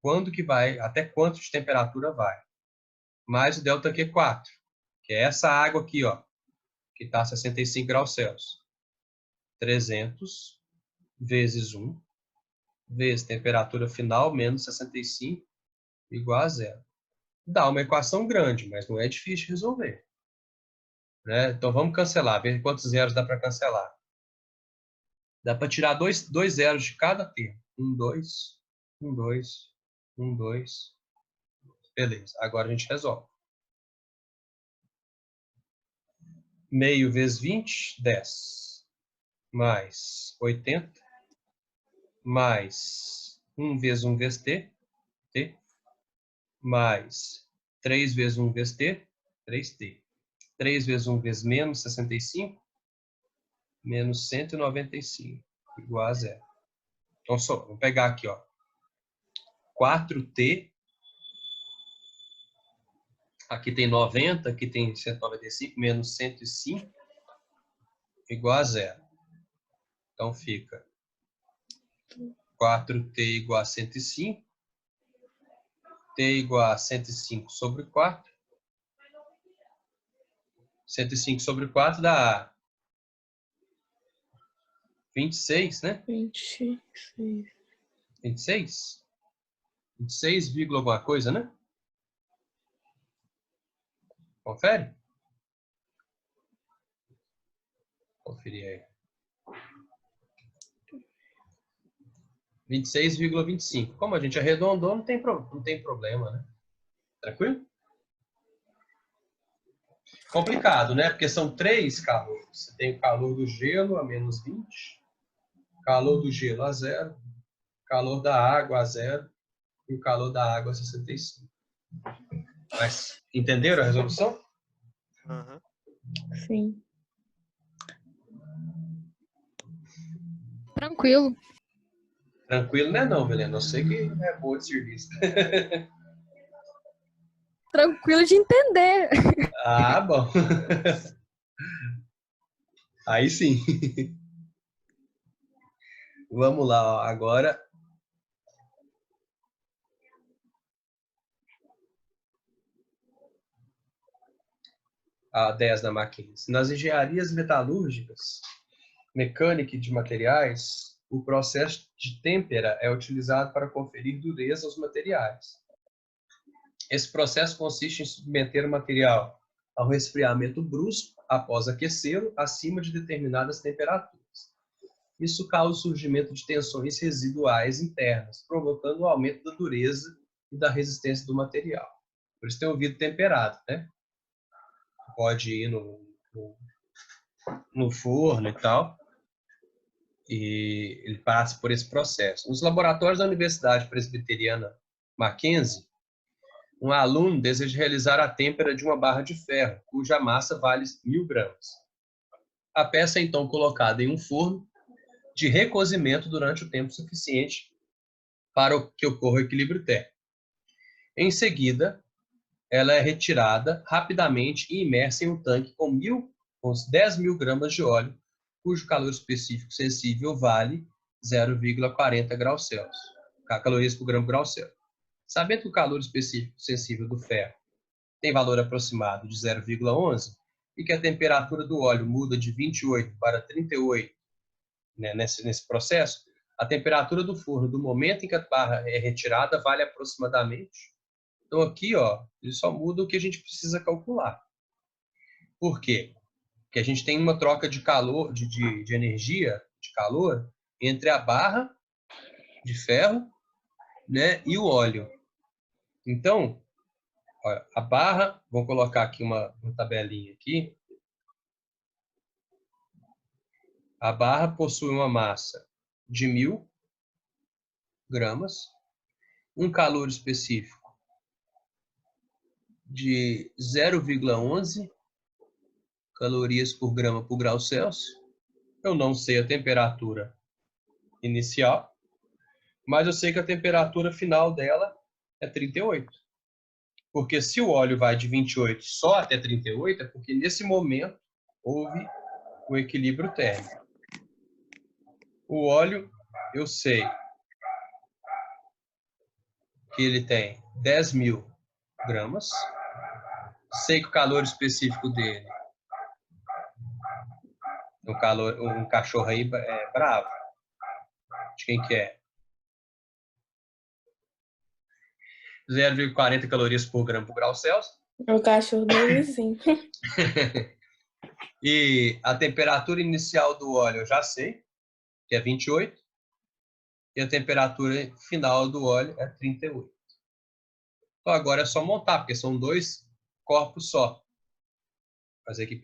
quando que vai, até quanto de temperatura vai. Mais o ΔQ 4, que é essa água aqui, ó, que está a 65 graus Celsius. 300 vezes 1, vezes temperatura final menos 65, igual a 0. Dá uma equação grande, mas não é difícil de resolver. Né? Então vamos cancelar, ver quantos zeros dá para cancelar. Dá para tirar dois zeros de cada termo. 1, 2, 1, 2, 1, 2. Beleza, agora a gente resolve. Meio vezes 20, 10. Mais 80. Mais 1 vezes 1 vezes t, t. Mais 3 vezes 1 vezes t, 3t. 3 vezes 1 vezes menos 65, menos 195, igual a 0. Então, vamos pegar aqui, ó. 4t. Aqui tem 90, aqui tem 195, menos 105, igual a 0. Então, fica 4t igual a 105. T igual a 105 sobre 4. 105 sobre 4 dá 26, né? 26. 26? 26, alguma coisa, né? Confere? Conferir aí. 26,25. Como a gente arredondou, não tem problema, né? Tranquilo? Complicado, né? Porque são 3 calores. Você tem o calor do gelo a menos 20, calor do gelo a 0, calor da água a 0 e o calor da água a 65. Mas entenderam a resolução? Aham. Sim. Tranquilo. Tranquilo, né não, Helena? Eu sei que é boa de serviço. Tranquilo de entender. Ah, bom. Aí sim. Vamos lá, ó. Agora. A 10 da Mackenzie. Nas engenharias metalúrgicas, mecânica e de materiais, o processo de têmpera é utilizado para conferir dureza aos materiais. Esse processo consiste em submeter o material ao resfriamento brusco após aquecê-lo acima de determinadas temperaturas. Isso causa o surgimento de tensões residuais internas, provocando o aumento da dureza e da resistência do material. Por isso tem o vidro temperado, né? Pode ir no forno e tal, e ele passa por esse processo. Nos laboratórios da Universidade Presbiteriana Mackenzie, um aluno deseja realizar a têmpera de uma barra de ferro, cuja massa vale 1000 gramas. A peça é então colocada em um forno de recozimento durante o tempo suficiente para que ocorra o equilíbrio térmico. Em seguida, ela é retirada rapidamente e imersa em um tanque com 10.000 gramas de óleo, cujo calor específico sensível vale 0,40 graus Celsius, calorias por grau Celsius. Sabendo que o calor específico sensível do ferro tem valor aproximado de 0,11 e que a temperatura do óleo muda de 28 para 38, né, nesse processo, a temperatura do forno do momento em que a barra é retirada vale aproximadamente. Então aqui, ó, ele só muda o que a gente precisa calcular. Por quê? Porque a gente tem uma troca de calor, de energia, de calor, entre a barra de ferro, né, e o óleo. Então, olha, a barra, vou colocar aqui uma tabelinha aqui. A barra possui uma massa de 1000 gramas, um calor específico de 0,11 calorias por grama por grau Celsius. Eu não sei a temperatura inicial, mas eu sei que a temperatura final dela é 38. Porque se o óleo vai de 28 só até 38, é porque nesse momento houve o equilíbrio térmico. O óleo, eu sei que ele tem 10.000 gramas. Sei que o calor específico dele, um cachorro aí é bravo. De quem que é? 0,40 calorias por grama por grau Celsius. O cachorro do vizinho. E a temperatura inicial do óleo eu já sei, que é 28. E a temperatura final do óleo é 38. Então agora é só montar, porque são 2 corpos só. Fazer aqui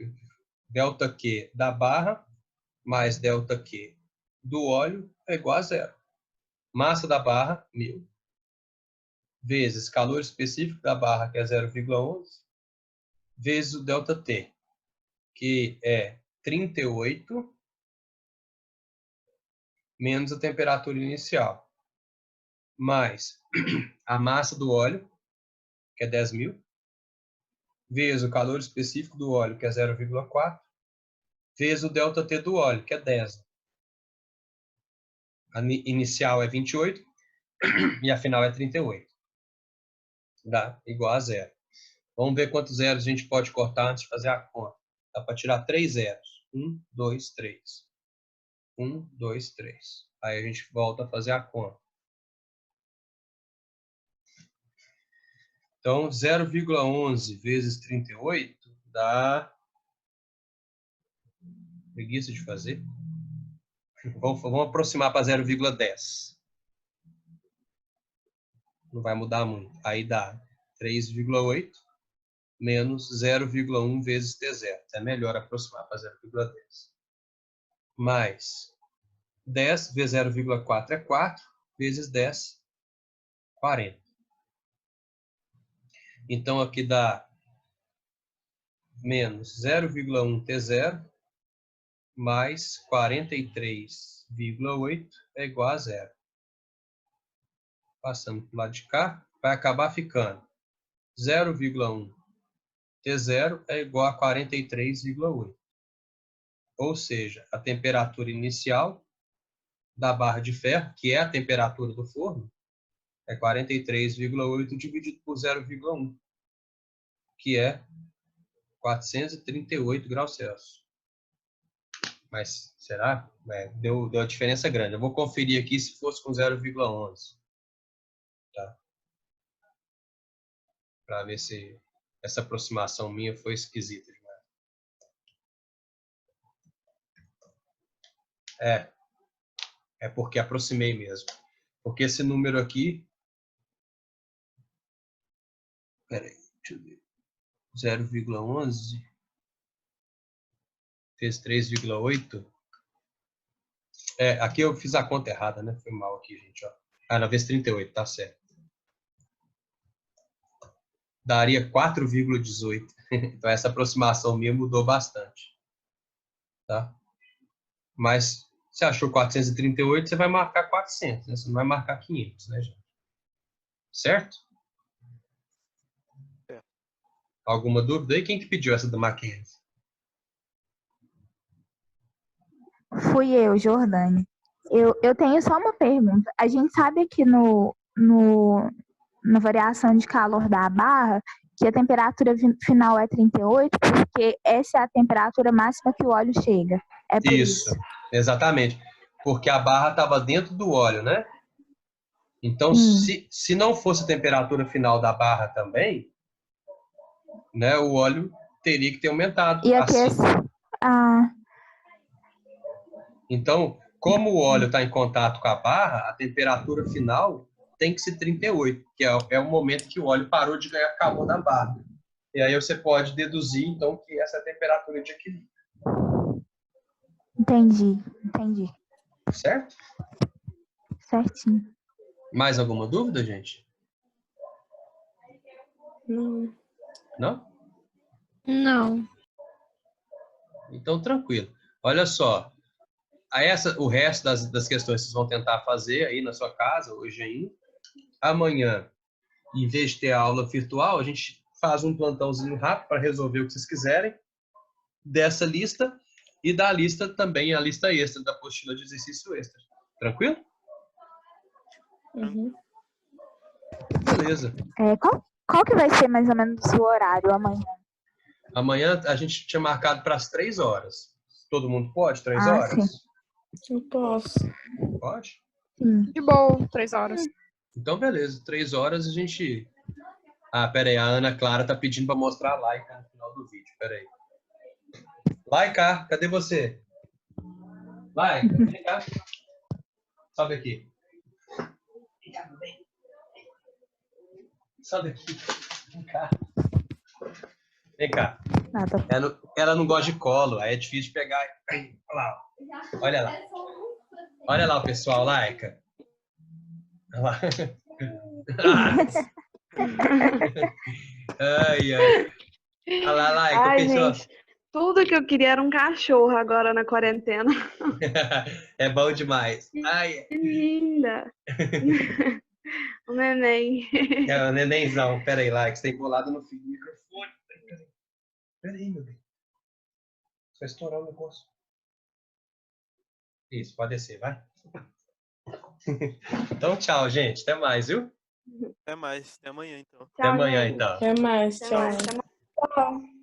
ΔQ da barra mais ΔQ do óleo é igual a 0. Massa da barra, 1.000. Vezes calor específico da barra, que é 0,11. Vezes o ΔT, que é 38, menos a temperatura inicial. Mais a massa do óleo, que é 10.000. Vezes o calor específico do óleo, que é 0,4. Vezes o ΔT do óleo, que é 10. A inicial é 28 e a final é 38. Dá igual a 0. Vamos ver quantos zeros a gente pode cortar antes de fazer a conta. Dá para tirar 3 zeros. 1, 2, 3. 1, 2, 3. Aí a gente volta a fazer a conta. Então, 0,11 vezes 38 dá... Preguiça de fazer. Vamos aproximar para 0,10. Não vai mudar muito. Aí dá 3,8 menos 0,1 vezes T0. É melhor aproximar para 0,10. Mais 10 vezes 0,4 é 4, vezes 10, 40. Então aqui dá menos 0,1 T0 mais 43,8 é igual a 0. Passando para o lado de cá, vai acabar ficando 0,1 T0 é igual a 43,8. Ou seja, a temperatura inicial da barra de ferro, que é a temperatura do forno, é 43,8 dividido por 0,1, que é 438 graus Celsius. Mas será? Deu a diferença grande. Eu vou conferir aqui se fosse com 0,11. Tá? Para ver se essa aproximação minha foi esquisita demais. É porque aproximei mesmo. Porque esse número aqui... Peraí, deixa eu ver. 0,11 fez 3,8. Aqui eu fiz a conta errada, né? Foi mal aqui, gente. Ó. Não, vezes 38, tá certo. Daria 4,18. Então essa aproximação minha mudou bastante. Tá? Mas você achou 438, você vai marcar 400, né? Você não vai marcar 500, né, gente? Certo? Alguma dúvida aí? Quem que pediu essa do Mackenzie? Fui eu, Jordane. Eu tenho só uma pergunta. A gente sabe que na variação de calor da barra, que a temperatura final é 38, porque essa é a temperatura máxima que o óleo chega. É por isso. Exatamente. Porque a barra estava dentro do óleo, né? Então, se não fosse a temperatura final da barra também, né, o óleo teria que ter aumentado. Ia ter Então, como o óleo está em contato com a barra, a temperatura final tem que ser 38, que é o momento que o óleo parou de ganhar calor da barra. E aí você pode deduzir, então, que essa é a temperatura de equilíbrio. Entendi. Certo? Certinho. Mais alguma dúvida, gente? Não. Não? Não. Então, tranquilo. Olha só. O resto das questões vocês vão tentar fazer aí na sua casa, hoje ainda. Amanhã, em vez de ter a aula virtual, a gente faz um plantãozinho rápido para resolver o que vocês quiserem. dessa lista e da lista também, a lista extra, da apostila de exercício extra. Tranquilo? Uhum. Beleza. Qual que vai ser mais ou menos o horário amanhã? Amanhã a gente tinha marcado para as 3 horas. Todo mundo pode? 3 Ah, horas? Eu posso. Pode? Sim. De boa, 3 horas. Então, beleza. 3 horas a gente... Ah, pera aí. A Ana Clara tá pedindo para mostrar a Laika no final do vídeo. Pera aí. Laika, cadê você? Laika, vem cá. Sobe aqui. Sobe aqui. Vem cá. Vem cá. Nada. Ela não gosta de colo, aí é difícil de pegar. Olha lá. Olha lá. Olha lá o pessoal, Laika. Olha lá. Ai, ai. Olha lá, Laika, Ai, pessoal. gente, tudo que eu queria era um cachorro agora na quarentena. É bom demais. Ai, Que linda! O neném. é o nenenzão. Pera aí, Laika, você tá embolado no fio do microfone. Pera aí, meu bem. Só estourar o negócio. Isso, pode descer, vai. Então, tchau, gente. Até mais, viu? Até mais, até amanhã então. Até amanhã, então. Até mais. Até Tchau. mais. Até mais. Tchau.